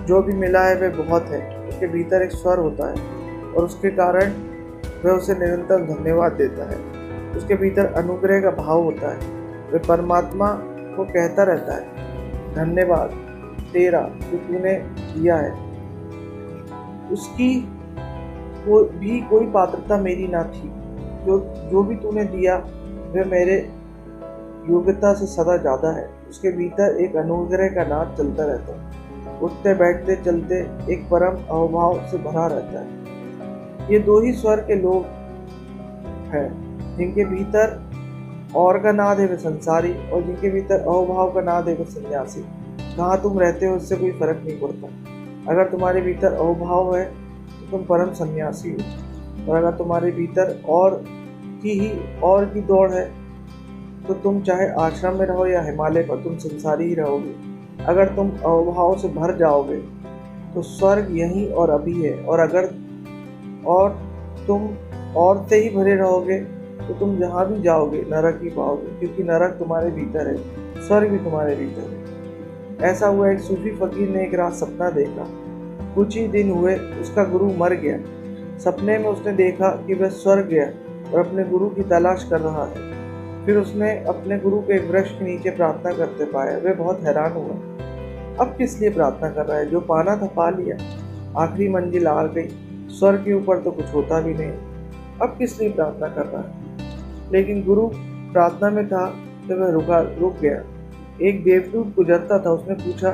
जो भी मिला है वह बहुत है। उसके भीतर एक स्वर होता है और उसके कारण वह उसे निरंतर धन्यवाद देता है। उसके भीतर अनुग्रह का भाव होता है। वह परमात्मा को कहता रहता है, धन्यवाद तेरा जो तूने दिया है। उसकी भी कोई पात्रता मेरी ना थी। जो भी तूने दिया वह मेरे योग्यता से सदा ज़्यादा है। उसके भीतर एक अनुग्रह का नाद चलता रहता है। उठते बैठते चलते एक परम अवभाव से भरा रहता है। ये दो ही स्वर के लोग हैं, जिनके भीतर और का नाद है वे संसारी, और जिनके भीतर अवभाव का नाद है वे सन्यासी। कहाँ तुम रहते हो इससे कोई फर्क नहीं पड़ता। अगर तुम्हारे भीतर अवभाव है तो तुम परम सन्यासी हो, और अगर तुम्हारे भीतर और की दौड़ है तो तुम चाहे आश्रम में रहो या हिमालय पर, तुम संसारी ही रहोगे। अगर तुम अवभाव से भर जाओगे तो स्वर्ग यहीं और अभी है, और अगर तुम और से ही भरे रहोगे तो तुम जहाँ भी जाओगे नरक ही पाओगे, क्योंकि नरक तुम्हारे भीतर है, स्वर्ग भी तुम्हारे भीतर है। ऐसा हुआ, एक सूफी फकीर ने एक रात सपना देखा। कुछ ही दिन हुए उसका गुरु मर गया। सपने में उसने देखा कि वह स्वर्ग गया और अपने गुरु की तलाश कर रहा था। फिर उसने अपने गुरु को एक वृक्ष के नीचे प्रार्थना करते पाया। वह बहुत हैरान हुआ। अब किस लिए प्रार्थना कर रहा है? जो पाना था पा लिया, आखिरी मंजिल आ गई। स्वर्ग के ऊपर तो कुछ होता भी नहीं, अब किस लिए प्रार्थना कर रहा है? लेकिन गुरु प्रार्थना में था तो वह रुक गया। एक देवदूत गुजरता था। उसने पूछा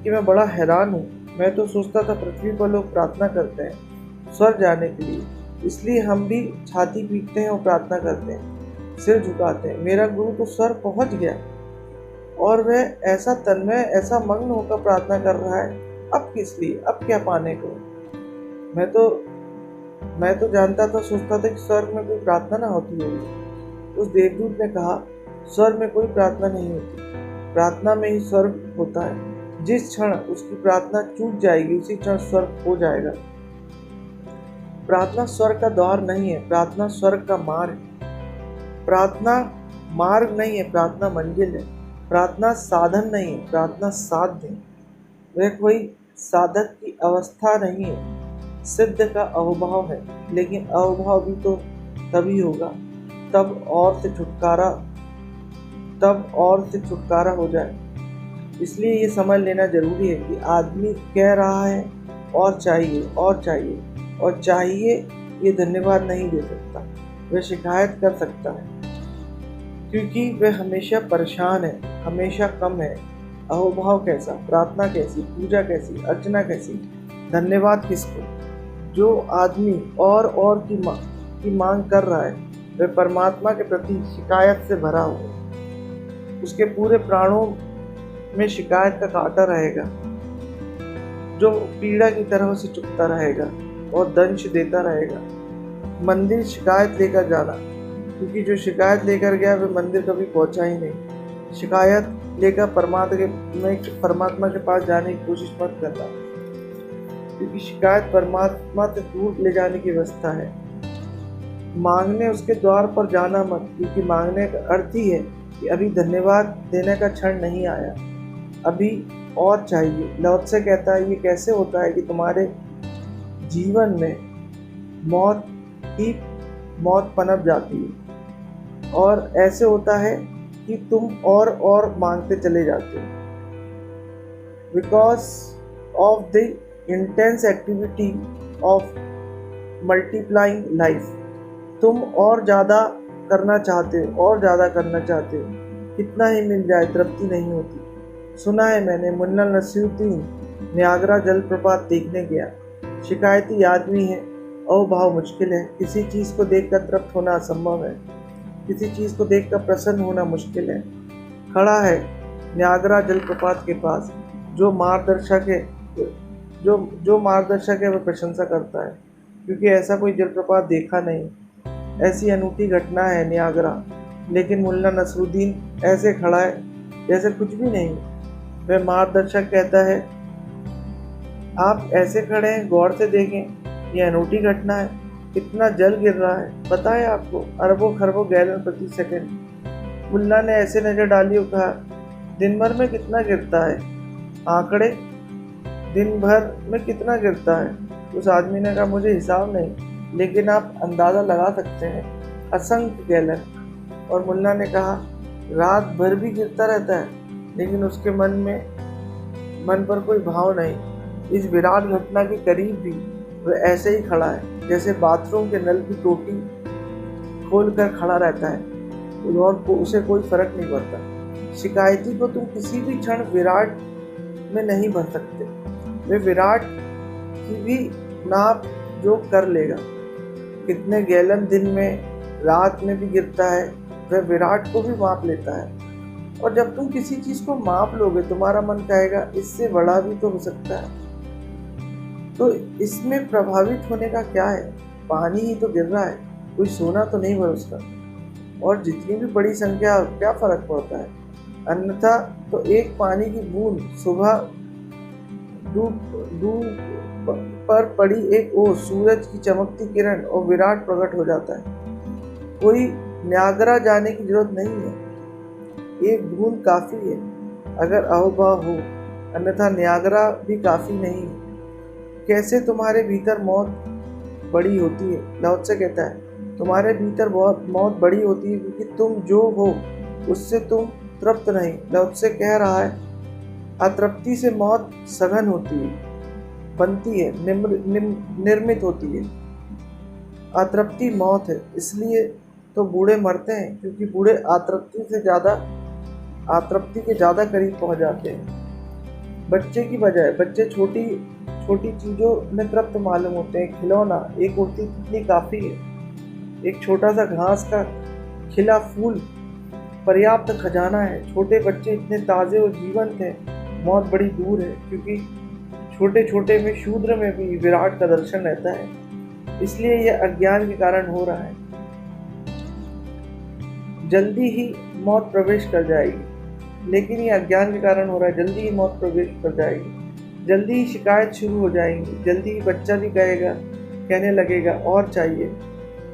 कि मैं बड़ा हैरान हूँ। मैं तो सोचता था पृथ्वी पर लोग प्रार्थना करते हैं स्वर्ग जाने के लिए, इसलिए हम भी छाती पीटते हैं और प्रार्थना करते हैं, सिर झुकाते हैं। मेरा गुरु तो स्वर्ग पहुँच गया और वह ऐसा तन्मय, ऐसा मग्न होकर प्रार्थना कर रहा है। अब किस लिए? अब क्या पाने को? मैं तो जानता था, सोचता था कि स्वर्ग में कोई प्रार्थना ना होती होगी। उस देवदूत ने कहा, स्वर्ग में कोई प्रार्थना नहीं होती, प्रार्थना में ही स्वर्ग होता है। जिस क्षण उसकी प्रार्थना चूक जाएगी उसी क्षण स्वर्ग हो जाएगा। प्रार्थना स्वर्ग का द्वार नहीं है, प्रार्थना स्वर्ग का मार्ग है। प्रार्थना मार्ग नहीं है, प्रार्थना मंजिल है। प्रार्थना साधन नहीं है, प्रार्थना साध्य है। वह कोई साधक की अवस्था नहीं है, सिद्ध का अवभाव है। लेकिन अवभाव भी तो तभी होगा तब और से छुटकारा हो जाए। इसलिए ये समझ लेना जरूरी है कि आदमी कह रहा है और चाहिए ये धन्यवाद नहीं दे सकता। वह शिकायत कर सकता है क्योंकि वह हमेशा परेशान है, हमेशा कम है। अहोभाव कैसा? प्रार्थना कैसी? पूजा कैसी? अर्चना कैसी? धन्यवाद किसको? जो आदमी और की मांग कर रहा है वह परमात्मा के प्रति शिकायत से भरा हुआ। उसके पूरे प्राणों में शिकायत का कांटा रहेगा जो पीड़ा की तरह से चुभता रहेगा और दंश देता रहेगा। मंदिर शिकायत लेकर जाना, क्योंकि जो शिकायत लेकर गया वह मंदिर कभी पहुंचा ही नहीं। शिकायत लेकर परमात्मा के पास जाने की कोशिश मत करना, क्योंकि शिकायत परमात्मा से दूर ले जाने की व्यवस्था है। मांगने उसके द्वार पर जाना मत, क्योंकि मांगने का अर्थ ही है कि अभी धन्यवाद देने का क्षण नहीं आया, अभी और चाहिए। लौट से कहता है, ये कैसे होता है कि तुम्हारे जीवन में मौत पनप जाती है और ऐसे होता है कि तुम और मांगते चले जाते हो। Because of the intense activity of multiplying life, तुम और ज़्यादा करना चाहते हो, कितना ही मिल जाए तृप्ति नहीं होती। सुना है मैंने, मुन्ना नसीरुद्दीन नियाग्रा जलप्रपात देखने गया। शिकायती आदमी है, अवभाव मुश्किल है। किसी चीज़ को देखकर तृप्त होना असंभव है, किसी चीज़ को देखकर प्रसन्न होना मुश्किल है। खड़ा है नियाग्रा जलप्रपात के पास, जो मार्गदर्शक है वह प्रशंसा करता है, क्योंकि ऐसा कोई जलप्रपात देखा नहीं। ऐसी अनूठी घटना है नियाग्रा, लेकिन मुल्ला नसरुद्दीन ऐसे खड़ा है जैसे कुछ भी नहीं। वह मार्गदर्शक कहता है, आप ऐसे खड़े हैं, गौर से देखें, यह अनूठी घटना है। कितना जल गिर रहा है पता है आपको? अरबों खरबों गैलन प्रति सेकंड। मुल्ला ने ऐसे नज़र डाली और कहा, दिन भर में कितना गिरता है? आंकड़े, दिन भर में कितना गिरता है? उस आदमी ने कहा, मुझे हिसाब नहीं, लेकिन आप अंदाज़ा लगा सकते हैं, असंख्य गैलन। और मुल्ला ने कहा, रात भर भी गिरता रहता है, लेकिन उसके मन पर कोई भाव नहीं। इस विराट घटना के करीब भी वह ऐसे ही खड़ा है, जैसे बाथरूम के नल की टोटी खोलकर खड़ा रहता है और उसे कोई फर्क नहीं पड़ता। शिकायती को तुम किसी भी क्षण विराट में नहीं भर सकते। वे विराट की भी नाप जो कर लेगा। कितने गैलन दिन में, रात में भी गिरता है, वह विराट को भी माप लेता है। और जब तुम किसी चीज़ को माप लोगे, तुम्हारा मन कहेगा इससे बड़ा भी तो हो सकता है। तो इसमें प्रभावित होने का क्या है? पानी ही तो गिर रहा है, कोई सोना तो नहीं भरोसा। और जितनी भी बड़ी संख्या, क्या फर्क पड़ता है? अन्यथा तो एक पानी की बूंद सुबह डूब पर पड़ी एक ओस, सूरज की चमकती किरण और विराट प्रकट हो जाता है। कोई नियाग्रा जाने की जरूरत नहीं है, एक बूंद काफ़ी है अगर अहोभाव हो, अन्यथा नियाग्रा भी काफ़ी नहीं है। कैसे तुम्हारे भीतर मौत बड़ी होती है? लाओत्से कहता है, तुम्हारे भीतर बहुत मौत बड़ी होती है, क्योंकि तुम जो हो उससे तुम तृप्त नहीं। लाओ त्से कह रहा है, अतृप्ति से मौत सघन होती है, बनती है, निर्मित होती है। अतृप्ति मौत है, इसलिए तो बूढ़े मरते हैं, क्योंकि बूढ़े अतृप्ति के ज़्यादा करीब पहुंच जाते हैं। बच्चे की बजाय बच्चे छोटी छोटी चीज़ों में तृप्त मालूम होते हैं। खिलौना, एक कुर्ती कितनी काफ़ी है, एक छोटा सा घास का खिला फूल पर्याप्त खजाना है। छोटे बच्चे इतने ताज़े और जीवंत हैं, मौत बड़ी दूर है, क्योंकि छोटे छोटे में शूद्र में भी विराट का दर्शन रहता है। इसलिए यह अज्ञान के कारण हो रहा है। जल्दी ही मौत प्रवेश कर जाएगी, लेकिन ये अज्ञान के कारण हो रहा है। जल्दी ही मौत प्रवेश कर जाएगी, जल्दी ही शिकायत शुरू हो जाएंगी, जल्दी ही बच्चा भी कहने लगेगा और चाहिए,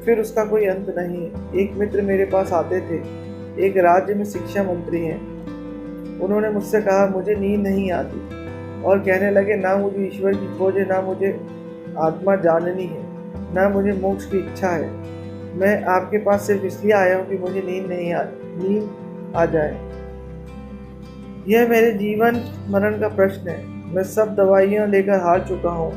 फिर उसका कोई अंत नहीं है। एक मित्र मेरे पास आते थे, एक राज्य में शिक्षा मंत्री हैं। उन्होंने मुझसे कहा, मुझे नींद नहीं आती, और कहने लगे, ना मुझे ईश्वर की खोज है, ना मुझे आत्मा जाननी है, ना मुझे मोक्ष की इच्छा है। मैं आपके पास सिर्फ इसलिए आया हूँ कि मुझे नींद आ जाए। यह मेरे जीवन मरण का प्रश्न है। मैं सब दवाइयाँ लेकर हार चुका हूँ।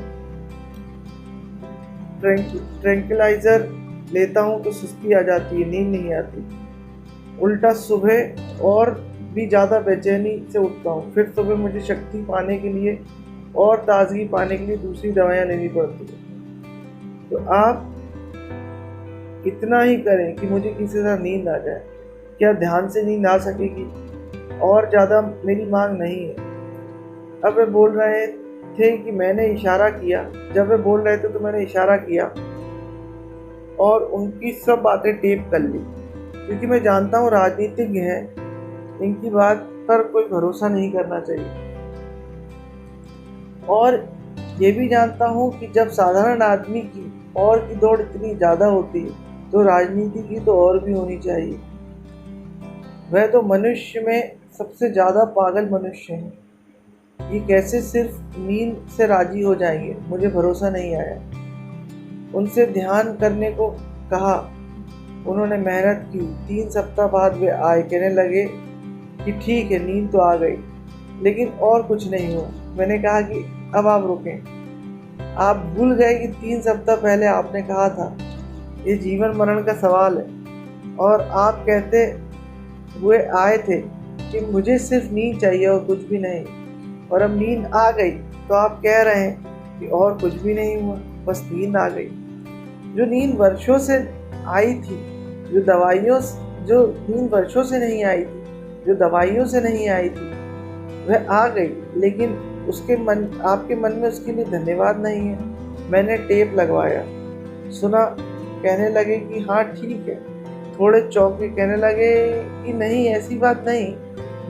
ट्रैंक्विलाइजर लेता हूँ तो सुस्ती आ जाती है, नींद नहीं आती। उल्टा सुबह और भी ज़्यादा बेचैनी से उठता हूँ। फिर सुबह मुझे शक्ति पाने के लिए और ताजगी पाने के लिए दूसरी दवाइयाँ लेनी पड़ती है। तो आप इतना ही करें कि मुझे किसी तरह नींद आ जाए। क्या ध्यान से नींद आ सकेगी? और ज़्यादा मेरी मांग नहीं है। अब वे बोल रहे थे कि मैंने इशारा किया। जब वे बोल रहे थे तो मैंने इशारा किया और उनकी सब बातें टेप कर ली, क्योंकि मैं जानता हूँ राजनीतिज्ञ हैं, इनकी बात पर कोई भरोसा नहीं करना चाहिए। और ये भी जानता हूँ कि जब साधारण आदमी की और की दौड़ इतनी ज़्यादा होती है तो राजनीति की तो और भी होनी चाहिए। वह तो मनुष्य में सबसे ज़्यादा पागल मनुष्य हैं। ये कैसे सिर्फ नींद से राजी हो जाएंगे, मुझे भरोसा नहीं आया। उनसे ध्यान करने को कहा, उन्होंने मेहनत की। 3 सप्ताह बाद वे आए, कहने लगे कि ठीक है, नींद तो आ गई, लेकिन और कुछ नहीं हुआ। मैंने कहा कि अब आप रुकें। आप भूल गए कि 3 सप्ताह पहले आपने कहा था ये जीवन मरण का सवाल है, और आप कहते हुए आए थे कि मुझे सिर्फ नींद चाहिए और कुछ भी नहीं, और अब नींद आ गई तो आप कह रहे हैं कि और कुछ भी नहीं हुआ, बस नींद आ गई। जो नींद वर्षों से आई थी, जो नींद वर्षों से नहीं आई थी, जो दवाइयों से नहीं आई थी, वह आ गई, लेकिन आपके मन में उसके लिए धन्यवाद नहीं है। मैंने टेप लगवाया, सुना, कहने लगे कि हाँ ठीक है। थोड़े चौंके, कहने लगे कि नहीं, ऐसी बात नहीं,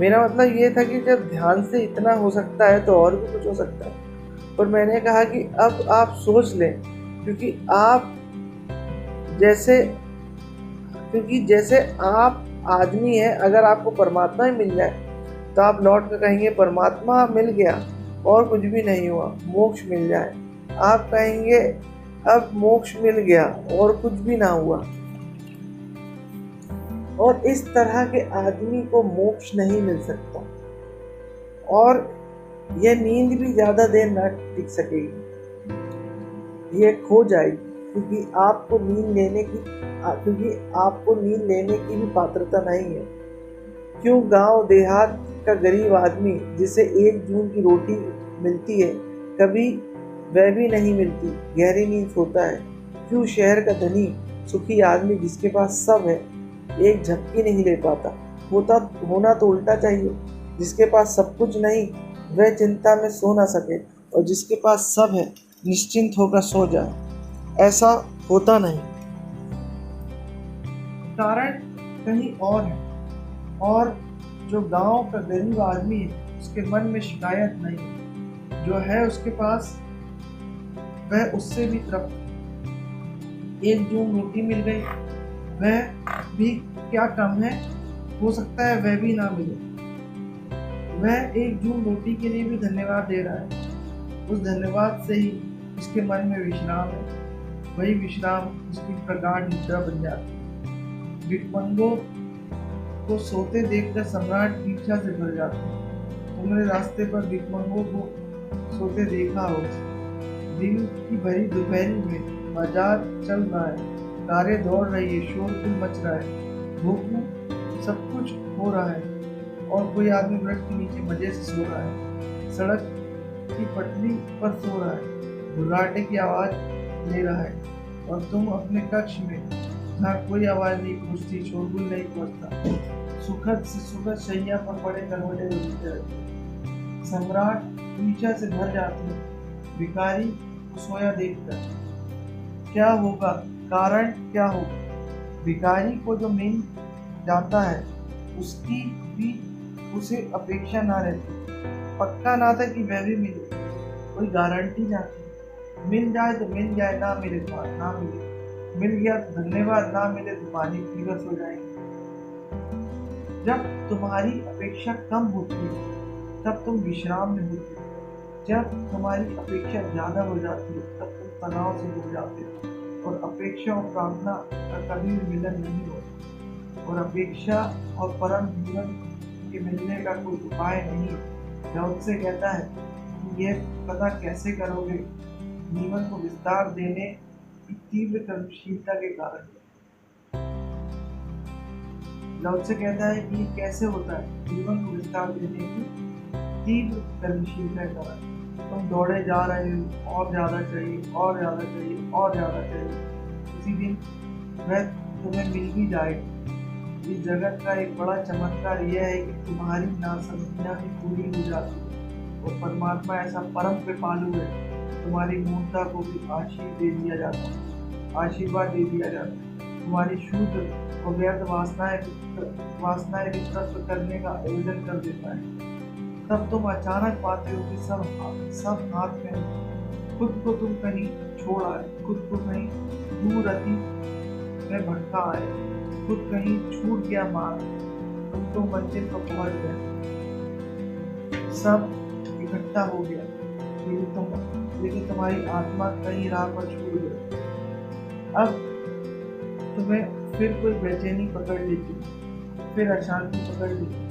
मेरा मतलब ये था कि जब ध्यान से इतना हो सकता है तो और भी कुछ हो सकता है। पर मैंने कहा कि अब आप सोच लें, क्योंकि जैसे आप आदमी हैं, अगर आपको परमात्मा ही मिल जाए तो आप लौट कर कहेंगे परमात्मा मिल गया और कुछ भी नहीं हुआ, मोक्ष मिल जाए, आप कहेंगे अब मोक्ष मिल गया और कुछ भी ना हुआ। और इस तरह के आदमी को मोक्ष नहीं मिल सकता, और यह नींद भी ज़्यादा देर न टिक सकेगी, यह खो जाएगी, क्योंकि आपको नींद लेने की भी पात्रता नहीं है। क्यों गांव देहात का गरीब आदमी जिसे 1 जून की रोटी मिलती है, कभी वह भी नहीं मिलती, गहरी नींद सोता है? क्यों शहर का धनी सुखी आदमी जिसके पास सब है, एक झपकी नहीं ले पाता? होना तो उल्टा चाहिए, जिसके पास सब कुछ नहीं वह चिंता में सो ना सके, और जिसके पास सब है निश्चिंत होकर सो जाए। ऐसा होता नहीं। कारण कहीं और है, और जो गांव का गरीब आदमी है उसके मन में शिकायत नहीं है, जो है उसके पास वह उससे भी तृप्त है। 1 जून रोटी मिल गई, वह भी क्या कम है, हो सकता है वह भी ना मिले। वह 1 जून रोटी के लिए भी धन्यवाद दे रहा है, उस धन्यवाद से ही उसके मन में विश्राम है। वही विश्राम उसकी प्रगाढ़ निद्रा बन जाती है। भिखमंगों को सोते देखकर सम्राट ईर्ष्या से भर जाते हैं। तुमने रास्ते पर भिखमंगों को सोते देखा हो। दिन की भरी दोपहरी में बाजार चल रहा है, कारें दौड़ रही है, शोरगुल मच रहा है, भूख सब कुछ हो रहा है और कोई आदमी वृक्ष के नीचे मजे से सो रहा है, सड़क की पटरी पर सो रहा है, घुर्राटे की आवाज ले रहा है और तुम अपने कक्ष में जहाँ कोई आवाज नहीं पहुँचती, शोरगुल नहीं पहुँचता, सुखद से सुखद शैया पर पड़े करवटे बदलते रहते। सम्राट ईर्ष्या से भर जाते हैं भिखारी को सोया देखकर। क्या होगा, कारण क्या होगा? भिखारी को जो मिल जाता है उसकी भी उसे अपेक्षा ना रहती, पक्का ना था कि वह भी मिले, कोई गारंटी ना थी। मिल जाए तो मिल जाए, ना मिले तो ना मिले, मिल गया तो धन्यवाद, ना मिले तो पानी पीकर सो जाएंगे। जब तुम्हारी अपेक्षा कम होती है तब तुम विश्राम में होते हो, जब तुम्हारी अपेक्षा ज्यादा हो जाती है तब तुम तनाव से जुड़ जाते हो और अपेक्षा और प्रार्थना का कभी भी मिलन नहीं होता और अपेक्षा और परम जीवन के मिलने का कोई उपाय नहीं है। दाऊद से कहता है कि यह पता कैसे करोगे, जीवन को विस्तार देने की तीव्र कर्मशीलता के कारण। दाऊद से कहता है कि कैसे होता है, जीवन को विस्तार देने की तीव्र कर्मशीलता के कारण। तुम दौड़े जा रहे हो और ज्यादा चाहिए और ज्यादा चाहिए और ज्यादा चाहिए, किसी दिन वह तुम्हें मिल भी जाएगा। इस जगत का एक बड़ा चमत्कार यह है कि तुम्हारी नासमझियाँ भी पूरी हो जाती है और परमात्मा ऐसा परम कृपालु है, तुम्हारी मूर्खता को भी आशीर्वाद दे दिया जाता है। तुम्हारी शुद्ध और व्यर्थ वासनाएं भी तृप्त करने का आयोजन कर देता है। तब तुम अचानक पाते हो कि सब हाथ में है। खुद को तुम कहीं छोड़ आए, खुद को कहीं दूर अतीत में भटका आए, खुद कहीं छूट गया मार्ग, तुम तो मंजिल पर पहुंच गए, सब इकट्ठा हो गया, लेकिन तुम्हारी आत्मा कहीं राह पर छूट गई। अब तुम्हें फिर कोई बेचैनी पकड़ लेती, फिर अशांति पकड़ लेती,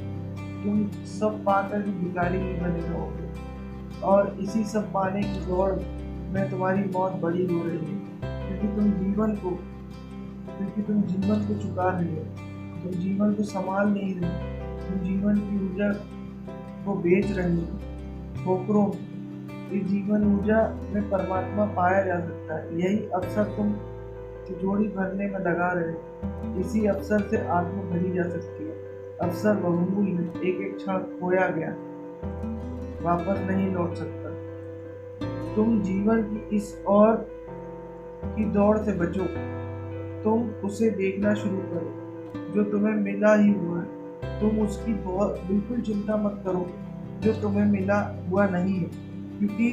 तुम सब पाकर भी भिखारी नहीं बने रहोगे और इसी सब पाने की दौड़ में तुम्हारी मौत बड़ी हो रही है, क्योंकि तुम जीवन को चुका रहे हो, तुम जीवन को संभाल नहीं रहे, तुम जीवन की ऊर्जा को बेच रहे हो ठोकरों। इस जीवन ऊर्जा में परमात्मा पाया जा सकता है, यही अवसर तुम तिजोरी भरने में लगा रहे हो, इसी अवसर से आत्मा भरी जा सकती है। अवसर बहुमूल्य है, एक एक क्षण खोया गया वापस नहीं लौट सकता। तुम जीवन की इस और की दौड़ से बचो, तुम उसे देखना शुरू करो जो तुम्हें मिला ही हुआ है। तुम उसकी बिल्कुल चिंता मत करो जो तुम्हें मिला हुआ नहीं है, क्योंकि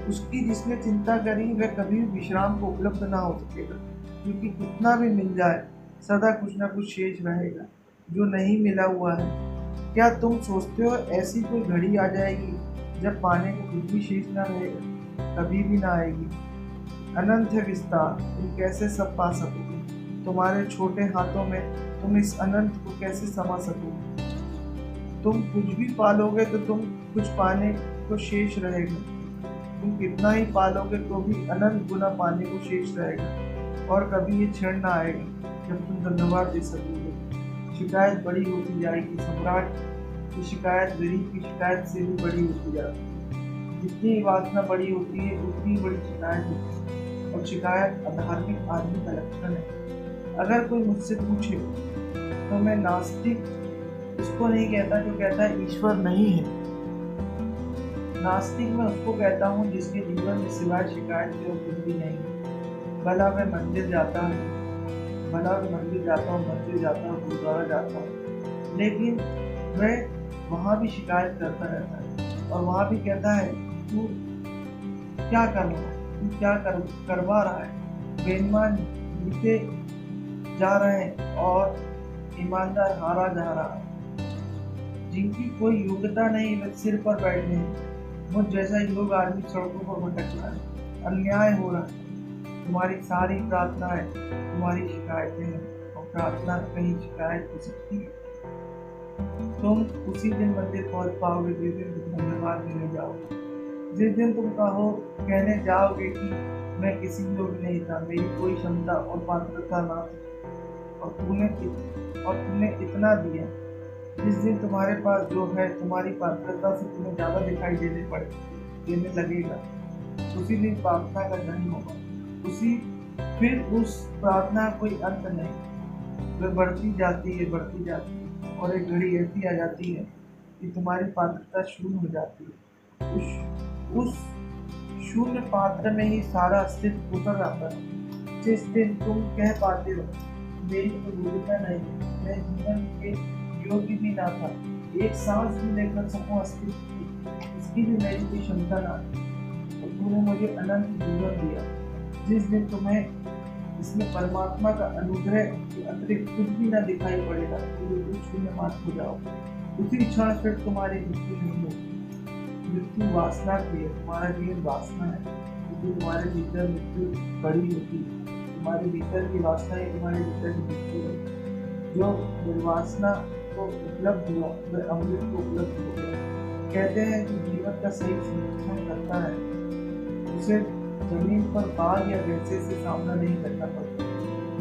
उसकी जिसने चिंता करी वह कभी विश्राम को उपलब्ध ना हो सकेगा, क्योंकि कितना भी मिल जाए सदा कुछ ना कुछ शेष रहेगा जो नहीं मिला हुआ है। क्या तुम सोचते हो ऐसी कोई घड़ी आ जाएगी जब पाने को कुछ भी शेष ना रहेगा? कभी भी ना आएगी। अनंत है विस्तार, तुम कैसे सब पा सकोगे? तुम्हारे छोटे हाथों में तुम इस अनंत को कैसे समा सकोगे? तुम कुछ भी पालोगे तो तुम कुछ पाने को शेष रहेगा, तुम कितना ही पालोगे तो भी अनंत गुना पाने को शेष रहेगा और कभी ये क्षण ना आएगा जब तुम धन्यवाद दे सकोगे। शिकायत बड़ी होती जाएगी, सम्राट की शिकायत गरीब की शिकायत से भी बड़ी होती जाती है। जितनी वासना बड़ी होती है उतनी बड़ी शिकायत होती है और शिकायत अधार्मिक आदमी का लक्षण है। अगर कोई मुझसे पूछे तो मैं नास्तिक उसको नहीं कहता जो कहता है ईश्वर नहीं है। नास्तिक मैं उसको कहता हूँ जिसके जीवन में सिवाय शिकायत के और कुछ भी नहीं है। भला मैं मंदिर जाता हूँ, मंदिर जाता हूँ, गुरुद्वारा जाता हूँ, लेकिन वह वहाँ भी शिकायत करता रहता है और वहाँ भी कहता है तू क्या कर रहा है, तू क्या करवा रहा है। बेईमान जीते जा रहे हैं और ईमानदार हारा जा रहा है। जिनकी कोई योग्यता नहीं वे सिर पर बैठे हैं, मुझ जैसा योग आदमी सड़कों पर भटक रहा है। अन्याय हो रहा है, तुम्हारी सारी प्रार्थनाएं तुम्हारी शिकायतें हैं, और प्रार्थना कहीं शिकायत हो सकती है। तुम उसी दिन मंदिर पहुंच पाओगे जिस दिन तुम धन्यवाद देने जाओगे। जिस दिन तुम कहने जाओगे कि मैं किसी योग्य नहीं था, मेरी कोई क्षमता और पात्रता ना थी, और तुमने इतना दिया। जिस दिन तुम्हारे पास जो है तुम्हारी पात्रता से तुम्हें ज्यादा दिखाई देने लगेगा, उसी दिन प्रार्थना का जन्म होगा। फिर उस प्रार्थना का कोई अंत नहीं, वह बढ़ती जाती है, और एक घड़ी ऐसी आ जाती है कि तुम्हारी पात्रता शून्य हो जाती है। उस शून्य पात्र में ही सारा अस्तित्व उतर जाता है। जिस दिन तुम कह पाते हो मेरी तो योग्यता नहीं, मैं जीवन के योग्य भी ना था, एक सांस भी लेकर सकूं अस्तित्व, इसकी भी मेरी कोई क्षमता ना थी, और तूने मुझे अनंत जीवन दिया। जिस दिन तुम्हें इसमें परमात्मा का अनुग्रह के अतिरिक्त कुछ भी ना दिखाई पड़ेगा, तो बिल्कुल शून्य मात हो जाओ। उसी क्षण फिर तुम्हारी मृत्यु नहीं होगी। मृत्यु वासना की है, तुम्हारा जीवन वासना है, क्योंकि तुम्हारे भीतर मृत्यु बड़ी होती है। तुम्हारे भीतर की वासना है, तुम्हारे भीतर की मृत्यु है। जो निर्वासना को उपलब्ध हुआ वह अमृत को उपलब्ध हो गया। कहते हैं कि जीवन का सही संरक्षण करता है, उसे जमीन पर बाघ या भैंसे से सामना नहीं करना पड़ता,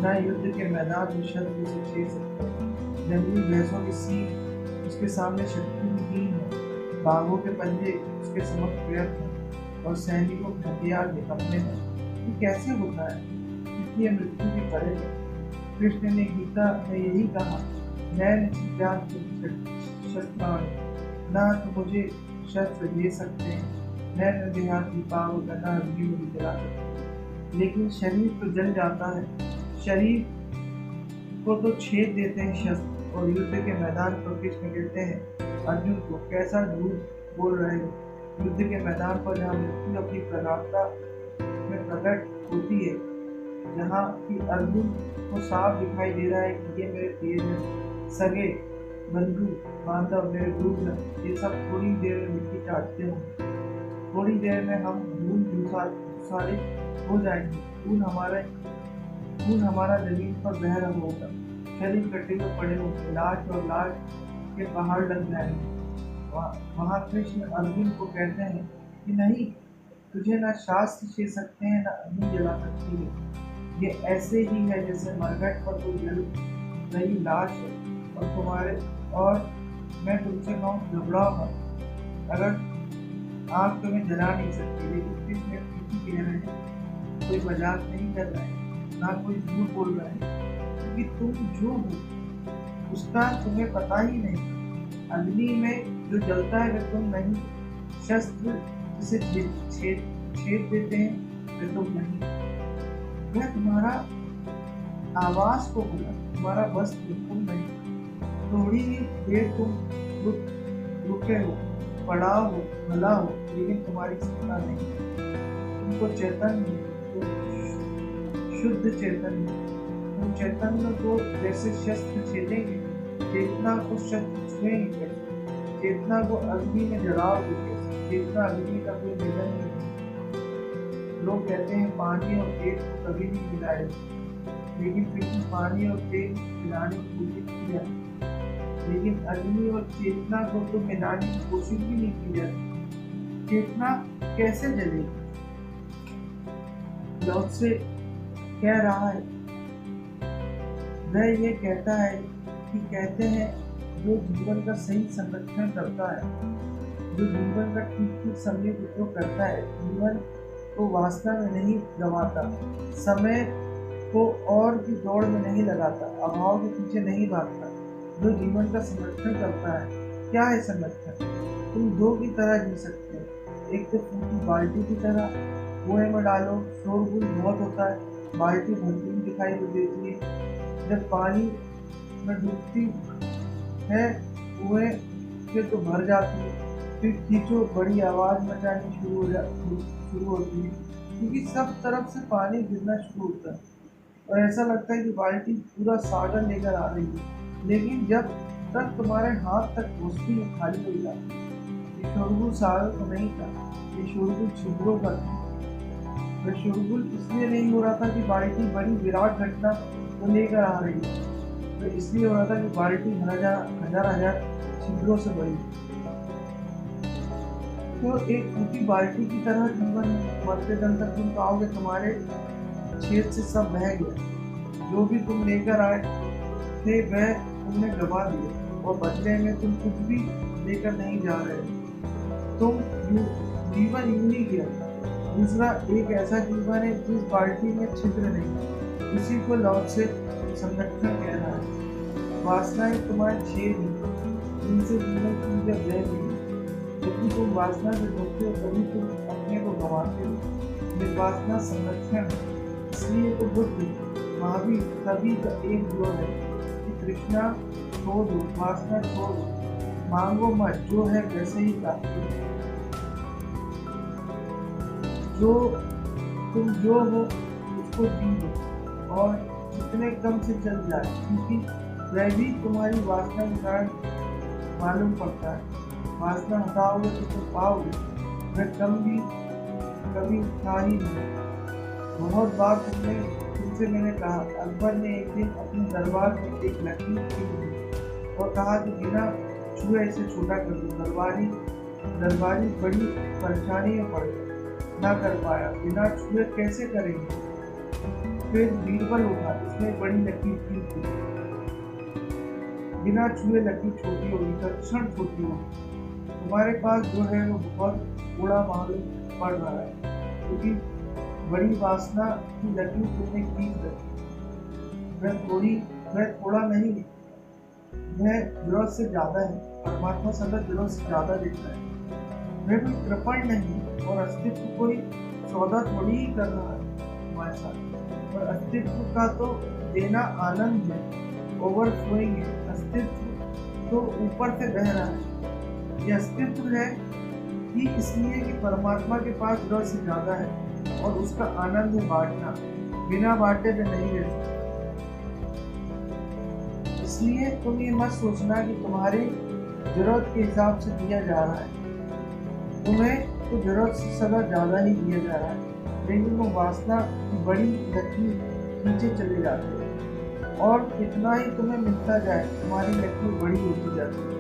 न युद्ध के मैदान में शत्रु से छेड़ सकते। जंगली भैंसों की सींग उसके सामने शक्तिहीन है, बाघों के पंजे उसके समक्ष व्यर्थ हैं, और सैनिकों के हथियार निकम्मे हैं। ये कैसे होता है? इसलिए मृत्यु के परे है। कृष्ण ने गीता में यही कहा, नैन शस्त्राण, ना तो मुझे शस्त्र दे सकते हैं, नैन देहाती पाव गदा अग्नि में जला सकते, लेकिन शरीर तो जल जाता है। शरीर को तो छेद देते हैं शस्त्र। और युद्ध के मैदान पर कृष्ण कहते हैं अर्जुन को, कैसा झूठ बोल रहे हो। युद्ध के मैदान पर जहाँ मृत्यु अपनी प्रगाढ़ता में प्रकट होती है, जहाँ की अर्जुन को साफ दिखाई दे रहा है कि ये मेरे प्रिय सगे बंधु बांधव, मेरे गुरु, ये सब थोड़ी देर में मिट्टी चाटते होंगे, थोड़ी देर में हम धूल धुसारे हो जाएंगे, खून हमारा जमीन पर बह रहा होगा, शरीर कटे हुए पड़े होंगे, लाश और लाश के पहाड़ लग जाएंगे। वहाँ कृष्ण अर्जुन को कहते हैं कि नहीं, तुझे ना शास्त्र छेड़ सकते हैं, ना अग्नि जला सकती है। ये ऐसे ही है जैसे मरघट पर कोई जल रही लाश है, और मैं तुमसे कहूँ घबराओ मत, अगर आग तुम्हें जला नहीं सकती। लेकिन कृष्ण कह रहे हैं, कोई मजाक नहीं कर रहा है, ना कोई झूठ बोल रहा है, क्योंकि तुम जो हो उसका तुम्हें पता ही नहीं। अग्नि में जो जलता है वह तुम नहीं, शस्त्र जिसे छेद देते हैं वह तुम नहीं, वह तुम्हारा आवाज को बोला, तुम्हारा वस्त्र तुम नहीं। थोड़ी ही देर तुम रुके हो, पड़ा हो, भला हो, लेकिन तुम्हारी क्षमता नहीं। तुमको चैतन्य, शुद्ध चैतन्य, तुम चैतन्य को जैसे शस्त्र छेदेंगे, चेतना को शस्त्र छुएंगे कैसे, चेतना को अग्नि में जलाओगे कैसे, चेतना अग्नि का कोई मिलन नहीं। लोग कहते हैं पानी और तेल को कभी नहीं मिलाए, लेकिन फिर पानी और तेल मिलाने की कोशिश किया, लेकिन अग्नि और चेतना को तो मिलाने की कोशिश भी नहीं की जाती। चेतना कैसे जलेगी? लौट से कह रहा है, वह ये कहता है कि कहते हैं जो जीवन का सही संरक्षण करता है, जो जीवन का ठीक समय उपयोग करता है, जीवन को वास्तव में नहीं गवाता, समय को और की दौड़ में नहीं लगाता, अभाव के पीछे नहीं भागता, जो जीवन का संरक्षण करता है। क्या है संरक्षण? तुम दो की तरह जी सकते हो, एक तो फूटी बाल्टी की तरह, कुएं में डालो, शोरगुल बहुत होता है, बाल्टी भरती हुई दिखाई देती है, जब पानी में डूबती है कुएं से तो भर जाती है, फिर खींचो बड़ी आवाज मचानी शुरू होती है, क्योंकि सब तरफ से पानी गिरना शुरू होता है और ऐसा लगता है कि बाल्टी पूरा सागर लेकर आ रही है, लेकिन जब तक तुम्हारे हाथ तक पहुँचती है खाली हो जाती है। ये शोरगुल सागर को नहीं था, ये शोरगुल छिद्रों का था। वह शोरगुल इसलिए नहीं हो रहा था कि बाल्टी बड़ी विराट घटना को लेकर आ रही है, वह इसलिए हो रहा था कि बाल्टी हजार हजार छिद्रों से भरी। तो एक टूटी बाल्टी की तरह जीवन मरते दम तक तुम पाओगे तुम्हारे छेद से सब बह गया। जो भी तुम लेकर आए थे वह तुमने गवा दिया और बदले में तुम कुछ भी लेकर नहीं जा रहे। जीवन यूं ही गया। दूसरा एक ऐसा जीवन है जिस बाल्टी में छिद्र नहीं, उसी को लौट से संरक्षण कहना है। वासनाएं तुम्हारे छेद हैं जिनसे जीवन की जब बह गई। यदि तुम वासना से धोते हो तभी तुम अपने को गंवाते हो। निर्वासना संरक्षण है। इसलिए तो बुद्ध महावीर सभी का एक विरोध है कि तृष्णा छोड़ दो, वासना छोड़ दो, मांगो मत, जो है वैसे ही प्राप्त करो। जो तुम जो हो उसको जी दो और जितने कम से चल जाए, क्योंकि वह भी तुम्हारी वासना के कारण मालूम पड़ता है। वासना हटाओगे तो तुम पाओगे, वह कभी था ही नहीं। बहुत बार तुमसे मैंने कहा, अकबर ने एक दिन अपने दरबार में एक लकीर की और कहा कि बिना छुए इसे छोटा कर दो। दरबारी बड़ी परेशानी में पड़ गया, ना कर पाया। बिना छुए कैसे करेंगे? फिर बीरबल उठा, इसने बड़ी लकीर की। बिना छुए लकीर छोटी होगी, तत्क्षण छोटी होगी। तुम्हारे पास जो है वो बहुत बड़ा मालूम पड़ रहा है, क्योंकि बड़ी वासना की लकीर तुमने खींच रखी। वह थोड़ा नहीं, वह जरूरत से ज्यादा है। परमात्मा सदा जरूरत से ज्यादा दिखता है। वह कोई कृपण नहीं और अस्तित्व कोई सौदा थोड़ी ही कर रहा है हमारे साथ। और अस्तित्व का तो देना आनंद है, ओवरफ्लोइंग है। अस्तित्व तो ऊपर से बह रहा है। यह अस्तित्व है कि इसलिए कि परमात्मा के पास जरूरत से ज्यादा है और उसका आनंद है बांटना। बिना बांटे वे नहीं रह सकते। इसलिए तुम ये मत सोचना कि तुम्हारी जरूरत के हिसाब से दिया जा रहा है। तुम्हें तो जरूरत से सदा ज्यादा ही दिया जा रहा है, लेकिन वो वासना की बड़ी लकीर नीचे चले जाते हैं और कितना ही तुम्हें मिलता जाए तुम्हारी लकीर बड़ी होती जाती है।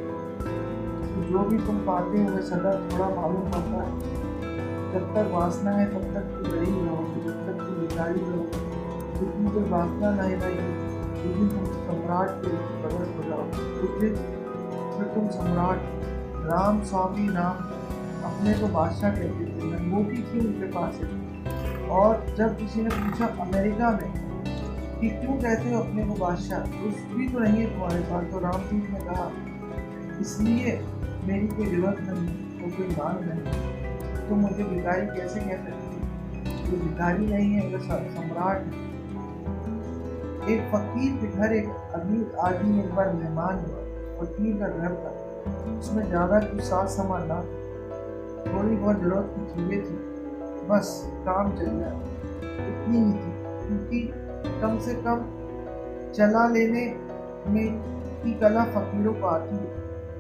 तो जो भी तुम पाते हो वह सदा थोड़ा मालूम पड़ता है। जब तक वासना है तब तक तुम गरीब रहोगे, जब तक तुम भिखारी रहोगे। जितनी कोई वासना नहीं रहेगी उस दिन तुम सम्राट के प्रकट हो जाओगे। उस दिन फिर तुम सम्राट। राम स्वामी नाम अपने को बादशाह कहते थे, लंगोटी थी उनके पास है। और जब किसी ने पूछा अमेरिका में कि क्यों कहते हो अपने को बादशाह, कुछ भी तो नहीं है तुम्हारे पास, तो रामदूत ने कहा इसलिए मेरी कोई जरूरत नहीं तो कोई मांग नहीं। तो मुझे भिखारी कैसे कह सकती? जो भिखारी नहीं है वो सम्राट है। एक फकीर के घर एक आदमी एक बार मेहमान हुआ। फकीर का घर था, उसमें ज्यादा कुछ साथ सामान ना, थोड़ी बहुत जरूरत की चीजें थी, बस काम चल जाए इतनी ही थी। क्योंकि कम से कम चला लेने में की कला फकीरों को आती है।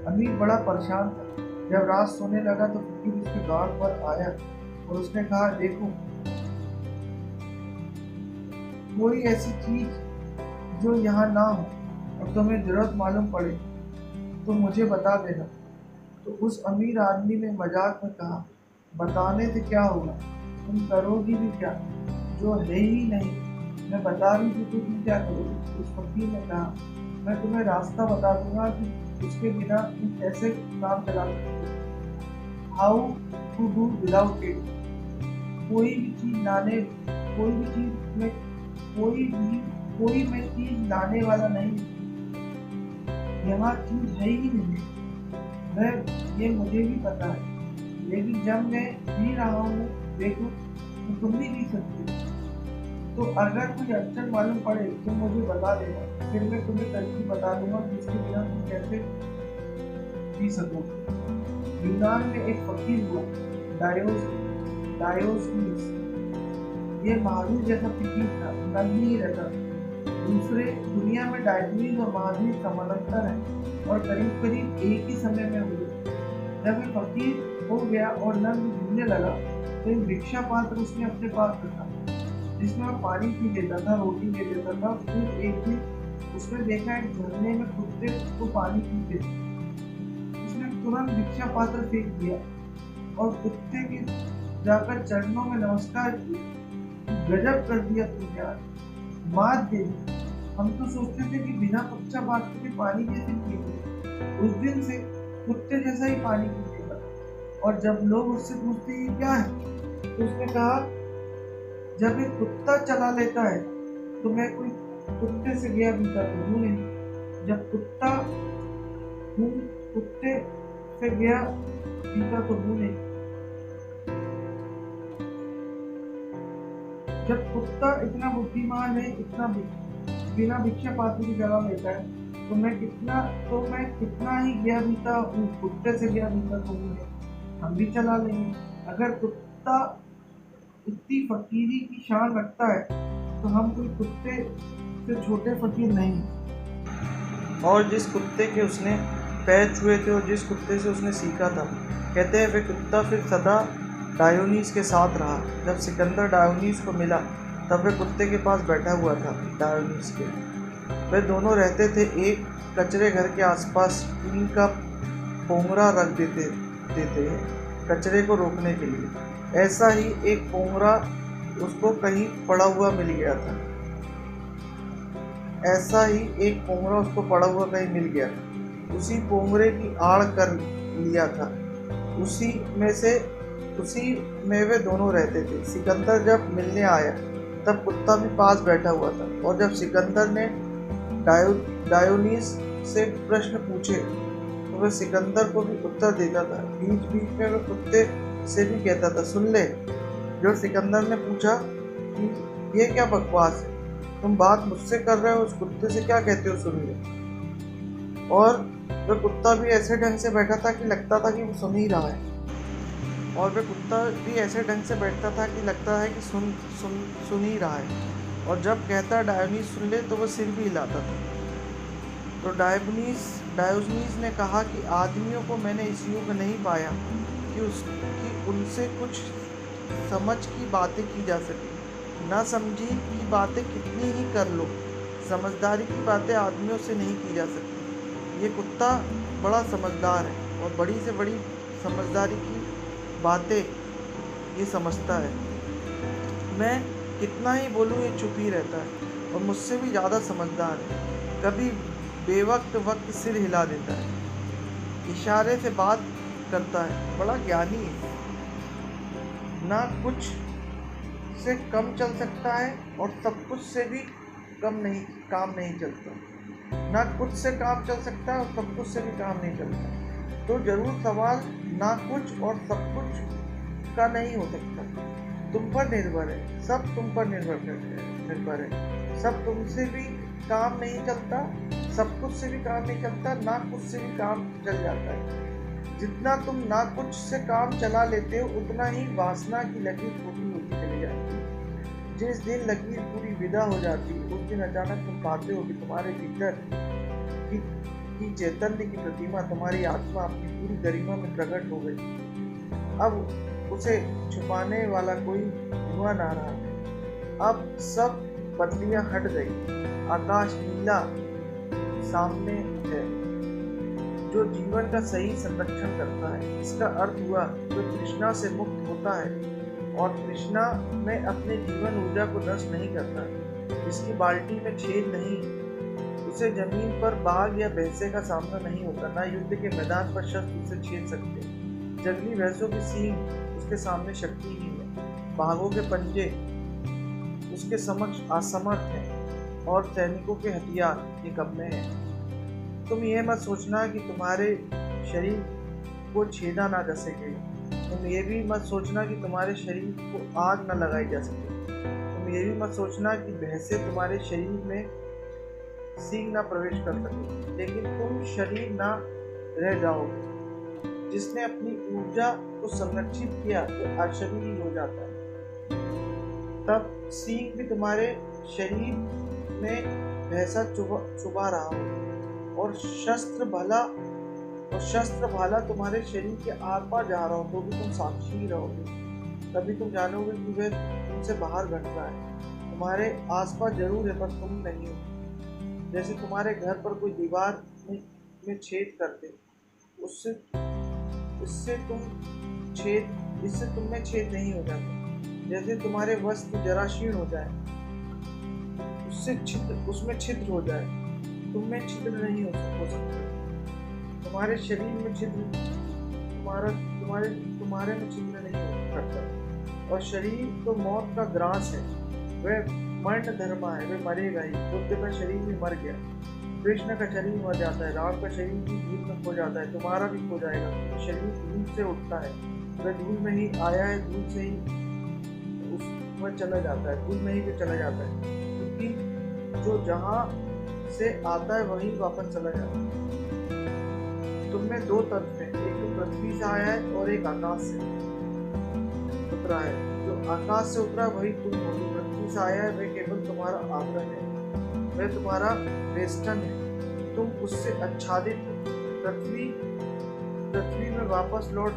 अमीर बड़ा परेशान था। जब रात सोने लगा तो फकीर उसके द्वार पर आया और उसने कहा, देखो कोई ऐसी चीज जो यहाँ ना हो और तुम्हें जरूरत मालूम पड़े तो मुझे बता देना। तो उस अमीर आदमी ने मजाक में कहा, बताने से क्या होगा, तुम करोगी भी क्या, जो है ही नहीं। मैं बता रही थी तो तुम क्या करोगी? उस फकीर ने कहा, मैं तुम्हें रास्ता बता दूंगा कि उसके बिना तुम कैसे काम चला सकते हो। How to do without it. कोई भी चीज चीज लाने वाला नहीं, यहाँ चीज है ही नहीं। ये मुझे भी पता है, लेकिन जब मैं पी रहा हूँ देखो तो तुम भी पी सकते हो। तो अगर कोई अड़चन मालूम पड़े तो मुझे बता देना, फिर मैं तुम्हें तरकीब बता दूंगा कि इसके बिना तुम कैसे पी सकोगे। यूनान में एक फकीर हुआ, डायोस्नीस। ये महावीर जैसा फकीर था, नग्न ही रहता। दूसरे दुनिया में डायोस्नीस और महावीर समानांतर है और करीब करीब एक ही समय में हुए। जब ये फकीर हो गया और नग्न घूमने लगा तो एक भिक्षा पात्र उसने अपने पास रखा जिसमें वह पानी पी लेता था, रोटी ले लेता था। फिर एक दिन उसने देखा एक झरने में कुत्ते को पानी पीते थे। उसने तुरंत भिक्षा पात्र फेंक दिया और कुत्ते के जाकर चरणों में नमस्कार किया। गजब कर दिया तुमने आज, मात दे दी। हम तो सोचते थे कि बिना भिक्षा पात्र के पानी कैसे पीते। उस दिन से कुत्ते जैसा ही पानी पीते लगा। और जब लोग उससे पूछते ये क्या है, तो उसने कहा जब एक कुत्ता चला लेता है तो मैं कोई कुत्ते से गया बीता तो हूँ नहीं। जब कुत्ता हूँ कुत्ते से गया बीता तो हूँ नहीं। जब कुत्ता इतना बुद्धिमान है, इतना बिना भिक्षा पात्र की जगह लेता है, तो मैं कितना ही गया बीता हूँ, कुत्ते से गया बीता तो हूँ नहीं। हम भी चला लेंगे। अगर कुत्ता इतनी फकीरी की शान रखता है तो हम कोई कुत्ते से छोटे फकीर नहीं। और जिस कुत्ते के उसने पैर छुए थे और जिस कुत्ते से उसने सीखा था, कहते हैं वे कुत्ता फिर सदा डायोनीस के साथ रहा। जब सिकंदर डायोनीस को मिला तब वे कुत्ते के पास बैठा हुआ था। डायोनीस के वे दोनों रहते थे एक कचरे घर के आसपास। टीन का पोंगरा रख देते हैं कचरे को रोकने के लिए। ऐसा ही एक पोंगरा उसको कहीं पड़ा हुआ मिल गया था। उसी पोंगरे की आड़ कर लिया था। उसी में वे दोनों रहते थे। सिकंदर जब मिलने आया तब कुत्ता भी पास बैठा हुआ था। और जब सिकंदर ने डायोनीस से प्रश्न पूछे तो वह सिकंदर को भी उत्तर देता था। बीच बीच में वह कुत्ते से भी कहता था सुन ले। जो सिकंदर ने पूछा कि ये क्या बकवास है, तुम बात मुझसे कर रहे हो, उस कुत्ते से क्या कहते हो, सुन ले। और वह कुत्ता भी ऐसे ढंग से बैठा था कि लगता था कि वो सुन ही रहा है। और वह कुत्ता भी ऐसे ढंग से बैठता था कि लगता है कि सुन ही रहा है। और जब कहता डायोनीस सुन ले तो वह सिर भी हिलाता था। तो डायोनीस ने कहा कि आदमियों को मैंने इस युग नहीं पाया कि उनसे कुछ समझ की बातें की जा सके। ना समझी की बातें कितनी ही कर लो, समझदारी की बातें आदमियों से नहीं की जा सकती। ये कुत्ता बड़ा समझदार है और बड़ी से बड़ी समझदारी की बातें ये समझता है। मैं कितना ही बोलूँ ये चुप ही रहता है और मुझसे भी ज़्यादा समझदार है। कभी वक्त सिर हिला देता है, इशारे से बात करता है, बड़ा ज्ञानी है। ना कुछ से कम चल सकता है और सब कुछ से भी काम नहीं चलता। ना कुछ से काम चल सकता है और सब कुछ से भी काम नहीं चलता। तो जरूर सवाल ना कुछ और सब कुछ का नहीं हो सकता। तुम पर निर्भर है, सब तुम पर निर्भर है। सब तुमसे भी काम नहीं चलता, सब कुछ से भी काम नहीं चलता, ना कुछ से भी काम चल जाता है। जितना तुम ना कुछ से काम चला लेते हो उतना ही वासना की लकीर छोटी होती चली जाती है। जिस दिन लकीर पूरी विदा हो जाती है उस दिन अचानक तुम पाते हो कि तुम्हारे भीतर की चैतन्य की प्रतिमा, तुम्हारी आत्मा अपनी पूरी गरिमा में प्रकट हो गई। अब उसे छुपाने वाला कोई धुआं ना रहा। अब सब बदलियां हट गई, आकाश नीला सामने है जो जीवन का सही संरक्षण करता है। इसका अर्थ हुआ जो तृष्णा से मुक्त होता है और तृष्णा में अपने जीवन ऊर्जा को नष्ट नहीं करता, जिसकी बाल्टी में छेद नहीं, उसे जमीन पर बाघ या भैंसे का सामना नहीं होता। ना युद्ध के मैदान पर शस्त्र उसे छेद सकते। जंगली भैंसों की सींग उसके सामने शक्तिहीन है, बाघों के पंजे उसके समक्ष असमर्थ हैं और सैनिकों के हथियार निकम्मे हैं। तुम ये मत सोचना कि तुम्हारे शरीर को छेदा ना जा सके। तुम ये भी मत सोचना कि तुम्हारे शरीर को आग ना लगाई जा सके। तुम ये भी मत सोचना कि भैंसे तुम्हारे शरीर में सींग ना प्रवेश कर सके। लेकिन तुम शरीर ना रह जाओगे। जिसने अपनी ऊर्जा को संरक्षित किया तो अशरीरी हो जाता है। तब सींग भी तुम्हारे शरीर में भैंसा चुभा रहा हो और शस्त्र भाला तुम्हारे शरीर के आर पार जा रहा हो तो भी तुम साक्षी रहोगे। तभी तुम जानोगे कि वह तुमसे बाहर घट रहा है। तुम्हारे आसपास जरूर है पर तुम नहीं हो। जैसे तुम्हारे घर पर कोई दीवार में छेद कर दे, उससे इससे तुम में छेद नहीं हो जाता। जैसे तुम्हारे वस्त्र जराशीर्ण हो जाए, उसमें छिद्र हो जाए, तुम में छिद्र नहीं हो सकते। तुम्हारे शरीर में छिद्र तुम्हारे में छिद्र नहीं हो सकता। और शरीर तो मौत का ग्रास है, वह मरण धर्मा है, वह मरेगा ही। बुद्ध का शरीर भी मर गया, कृष्ण का शरीर मर जाता है, राम का शरीर भी धूल में खो जाता है, तुम्हारा भी खो जाएगा। शरीर धूल से उठता है, वह धूल में ही आया है, धूल से ही वह चला जाता है, धूल में ही वह चला जाता है। क्योंकि जो जहाँ से आता है वही वापस चला जाता है। तुमने दो तत्व हैं, एक तो पृथ्वी से आया है और एक आकाश से उतरा है। जो आकाश से उतरा वही तुम हो, जो पृथ्वी से आया है वह केवल तुम्हारा आवरण है, वह तुम्हारा वेस्टर्न है। तुम उससे आच्छादित पृथ्वी में वापस लौट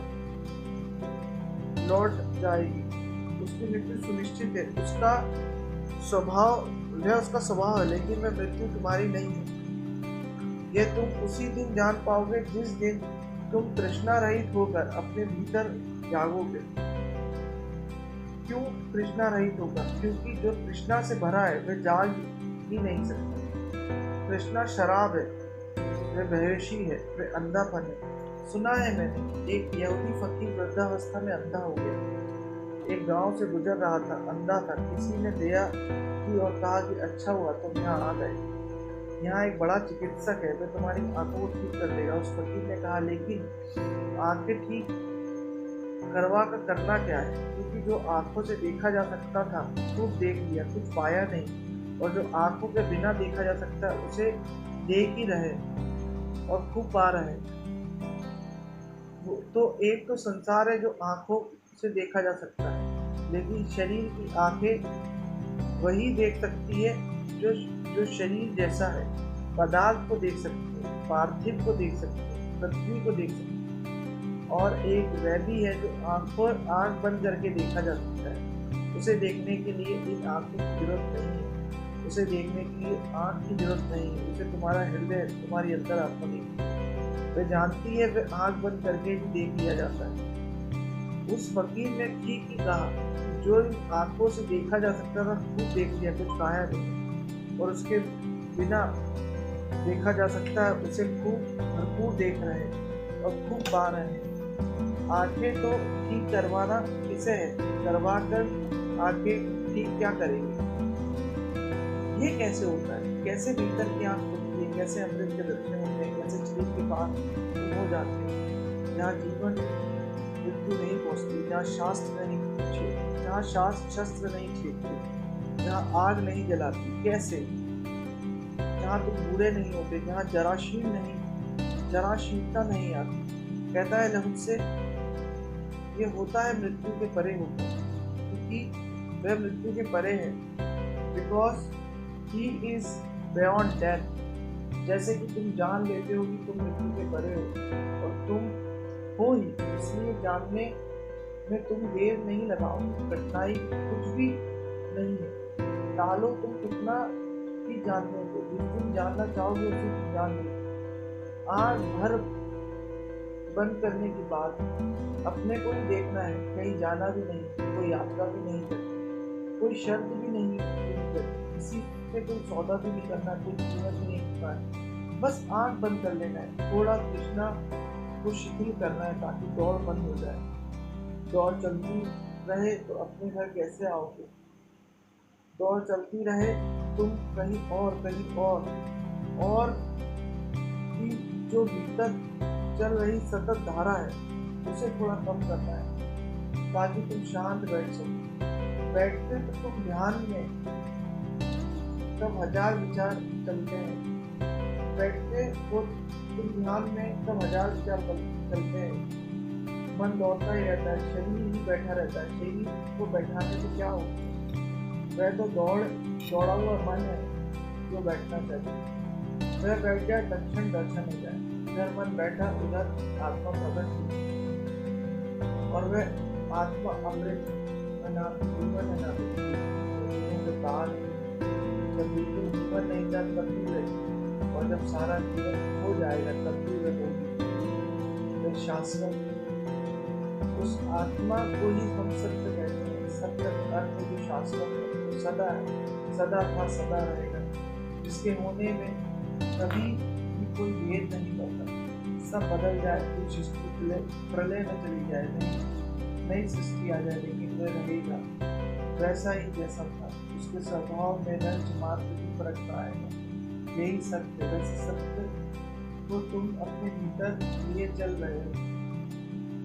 जाएगी। उसकी मृत्यु सुनिश्चित है, उसका स्वभाव है, लेकिन वह मृत्यु तुम्हारी नहीं है। यह तुम उसी दिन जान पाओगे जिस दिन तुम तृष्णा रहित होकर अपने भीतर जागोगे। क्यों तृष्णा रहित होगा? क्योंकि जो तृष्णा से भरा है वह जाग ही नहीं सकता। तृष्णा शराब है, वह बेहोशी है, वह अंधापन है। सुना है मैंने, एक यहूदी फकीर वृद्धावस्था में अंधा हो गया। एक गांव से गुजर रहा था, अंधा था। किसी ने दया की और कहा कि अच्छा हुआ तुम यहाँ आ गए। यहाँ एक बड़ा चिकित्सक है, वह तुम्हारी आंखों को ठीक कर देगा। उस फकीर ने कहा, लेकिन आंखें ठीक करवा कर करना क्या है? क्योंकि जो आंखों से देखा जा सकता था खूब देख लिया, कुछ पाया नहीं। और जो आंखों के बिना देखा जा सकता है उसे देख ही रहे और खूब पा रहे। तो एक तो संसार है जो आंखों से देखा जा सकता है, लेकिन शरीर की आंखें वही देख सकती है जो शरीर जैसा है। पदार्थ को देख सकती है, पार्थिव को देख सकती है, पृथ्वी को देख सकती है। और एक वह भी है जो आंख बंद करके देखा जा सकता है। उसे देखने के लिए इन आंखों की जरूरत नहीं है, उसे देखने के लिए आंख की जरूरत नहीं है। उसे तुम्हारा हृदय, तुम्हारी अंतरात्मा देखती है। वह जानती है, वह आंख बंद करके भी देख लिया जाता है। उस फकीर ने ठीक ही कहा, जो इन आंखों से देखा जा सकता था खूब देख लिया, कुछ पाया नहीं। और उसके बिना देखा जा सकता है उसे खूब भरपूर देख रहे हैं और खूब पा रहे हैं। आंखें तो ठीक करवाना किसे है, करवा कर आंखें ठीक क्या करेंगे? ये कैसे होता है? कैसे भीतर की आंख खुलती है? कैसे अमृत के दर्शन होते हैं? कैसे शरीर के पास हो जाते हैं? जहाँ जीवन मृत्यु नहीं पहुँचती, जहाँ शस्त्र नहीं छेदते, जहाँ आग नहीं जलाती। कैसे? जहाँ तुम बूढ़े नहीं होते, जहाँ जराशीलता नहीं आती। कहता है लहुत से, ये होता है मृत्यु के परे होता है, क्योंकि वह मृत्यु के परे है। Because he is beyond death. जैसे कि तुम जान लेते हो कि तुम मृत्यु के परे हो और तुम हो ही, इसलिए जानने में तुम देर नहीं लगाओगे। कठिनाई कुछ भी नहीं है। टालो तुम कितना ही जानने को, जिस दिन जानना चाहोगे उसी दिन जान लो। आँख भर बंद करने के बाद अपने को ही देखना है, कहीं जाना भी नहीं, कोई यात्रा भी नहीं करनी, कोई शर्त भी नहीं करनी, किसी से कोई सौदा भी नहीं करना, कोई कीमत भी नहीं करना है। बस आँख बंद कर लेना है, थोड़ा तृष्णा को शिथिल करना है ताकि दौड़ बंद हो जाए। दौड़ चलती रहे तो अपने घर कैसे आओगे? दौड़ चलती रहे तुम कहीं और भी जो भीतर चल रही सतत धारा है उसे थोड़ा कम करना है ताकि तुम शांत बैठ सको। बैठते तो तुम ध्यान में तब हजार विचार चलते हैं, बैठते तो तुम ध्यान में तब हजार विचार चलते हैं। मन दौड़ता ही रहता है, शरीर ही बैठा रहता है। शरीर को बैठाने से क्या होगा? वह तो दौड़ा हुआ मन है जो बैठना चाहिए। वह बैठ जाए, दर्शन हो जाए। इधर मन बैठा, उधर आत्मा प्रकट हुई और वह आत्मा अमृत न ना जीवन है ना तो काल जब बिल्कुल जीवन नहीं था तब भी रही, और जब सारा जीवन हो जाएगा तब भी वह होगी। वह शाश्वत उस आत्मा को ही हम सत्य कहते हैं। सत्य का अर्थ जो शाश्वत है, जो सदा है, सदा था सदा रहेगा, जिसके होने में कभी भी कोई भेद नहीं पड़ता। सब बदल जाए, कुछ सृष्टि प्रलय में चली जाए, नई सृष्टि आ जाए, लेकिन वह रहेगा वैसा ही जैसा था। उसके स्वभाव में रंज मात्र भी फर्क आएगा। यही सत्य, वैसे सत्य को तुम अपने भीतर लिए चल रहे हो।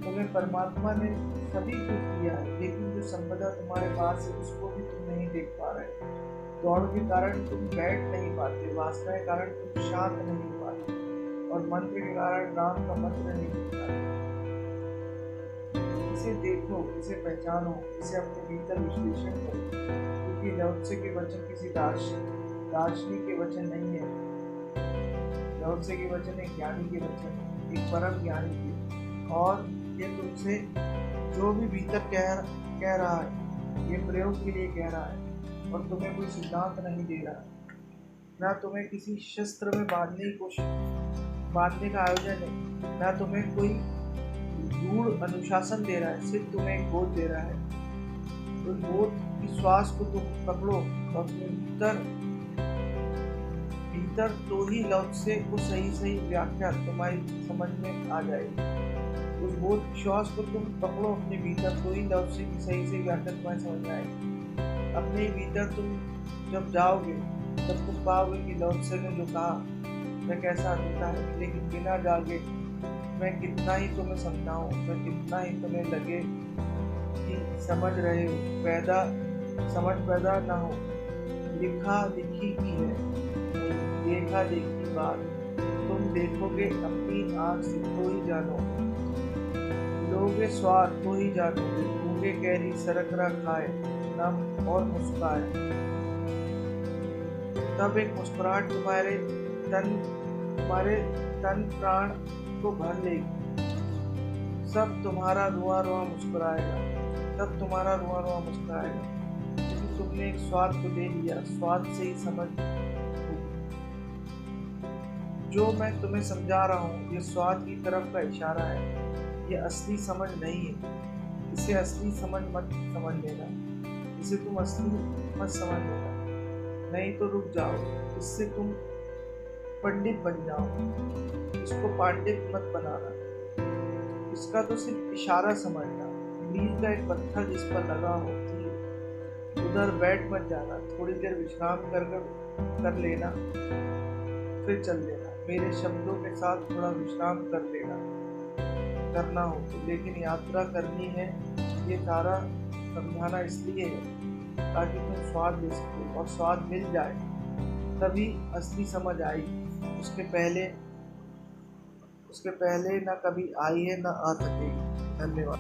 तुम्हें परमात्मा ने सभी कुछ दिया है, लेकिन जो संपदा तुम्हारे पास है उसको भी तुम नहीं देख पा रहे। दौड़ के कारण तुम बैठ नहीं पाते, वासना के कारण तुम शांत नहीं हो पाते, और मंत्र के कारण राम का मंत्र नहीं दिखता। इसे देखो, इसे पहचानो, इसे अपने भीतर विश्लेषण करो, क्योंकि लाओत्से के वचन किसी दार्शनिक के वचन नहीं है। लाओत्से के वचन एक ज्ञानी के वचन है, एक परम ज्ञानी के, और ये तुमसे जो भी भीतर कह रहा है, ये प्रयोग के लिए कह रहा है, और तुम्हें कोई सिद्धांत नहीं दे रहा, ना तुम्हें किसी शस्त्र में बांधने का आयोजन है, ना तुम्हें कोई गूढ़ अनुशासन दे रहा है, सिर्फ तुम्हें एक बोध दे रहा है। तो बोध की श्वास को तुम पकड़ो, और भीतर तो ही लाओत्से को सही व्याख्या तुम्हारी समझ में आ जाएगी। उस बोध श्वास को तुम पकड़ो अपने भीतर, तो ही लाओत्से की सही व्याख्या तुम्हारी समझ में आएगी। अपने भीतर तुम जब जाओगे तब तुम पाओगे कि लाओत्से ने जो कहा मैं कैसा अधूरा है, लेकिन बिना जागे मैं कितना ही तुम्हें समझाऊं, मैं कितना ही तुम्हें लगे कि समझ रहे हो, समझ पैदा ना हो। लिखा लिखी की है, देखा देखी बात, तुम देखोगे अपनी आँख से तो ही जानो, लोगे स्वाद तो ही जानोगे। गूंगे कैरी सरकरा खाए, नम और मुस्काए, तब एक मुस्कुराहट तुम्हारे तन प्राण को भर लेगी। सब तुम्हारा रुआ रुआ मुस्कुराएगा, तब तुम्हारा रुआ रुआ मुस्कुराएगा, क्योंकि तुमने एक स्वाद को ले लिया। स्वाद से ही समझ, जो मैं तुम्हें समझा रहा हूँ ये स्वाद की तरफ का इशारा है, ये असली समझ नहीं है। इसे असली समझ मत समझ लेना, इसे तुम असली मत समझ लेना, नहीं तो रुक जाओ, इससे तुम पंडित बन जाओ। इसको पांडित मत बनाना, इसका तो सिर्फ इशारा समझना। मील का एक पत्थर जिस पर लगा होती है, उधर बैठ मत जाना, थोड़ी देर विश्राम कर लेना, फिर चल लेना। मेरे शब्दों के साथ थोड़ा विश्राम करना हो तो, लेकिन यात्रा करनी है। ये सारा समझाना इसलिए है ताकि तुम स्वाद ले सको, और स्वाद मिल जाए तभी असली समझ आएगी। उसके पहले ना कभी आई है, ना आ सकेगी। धन्यवाद।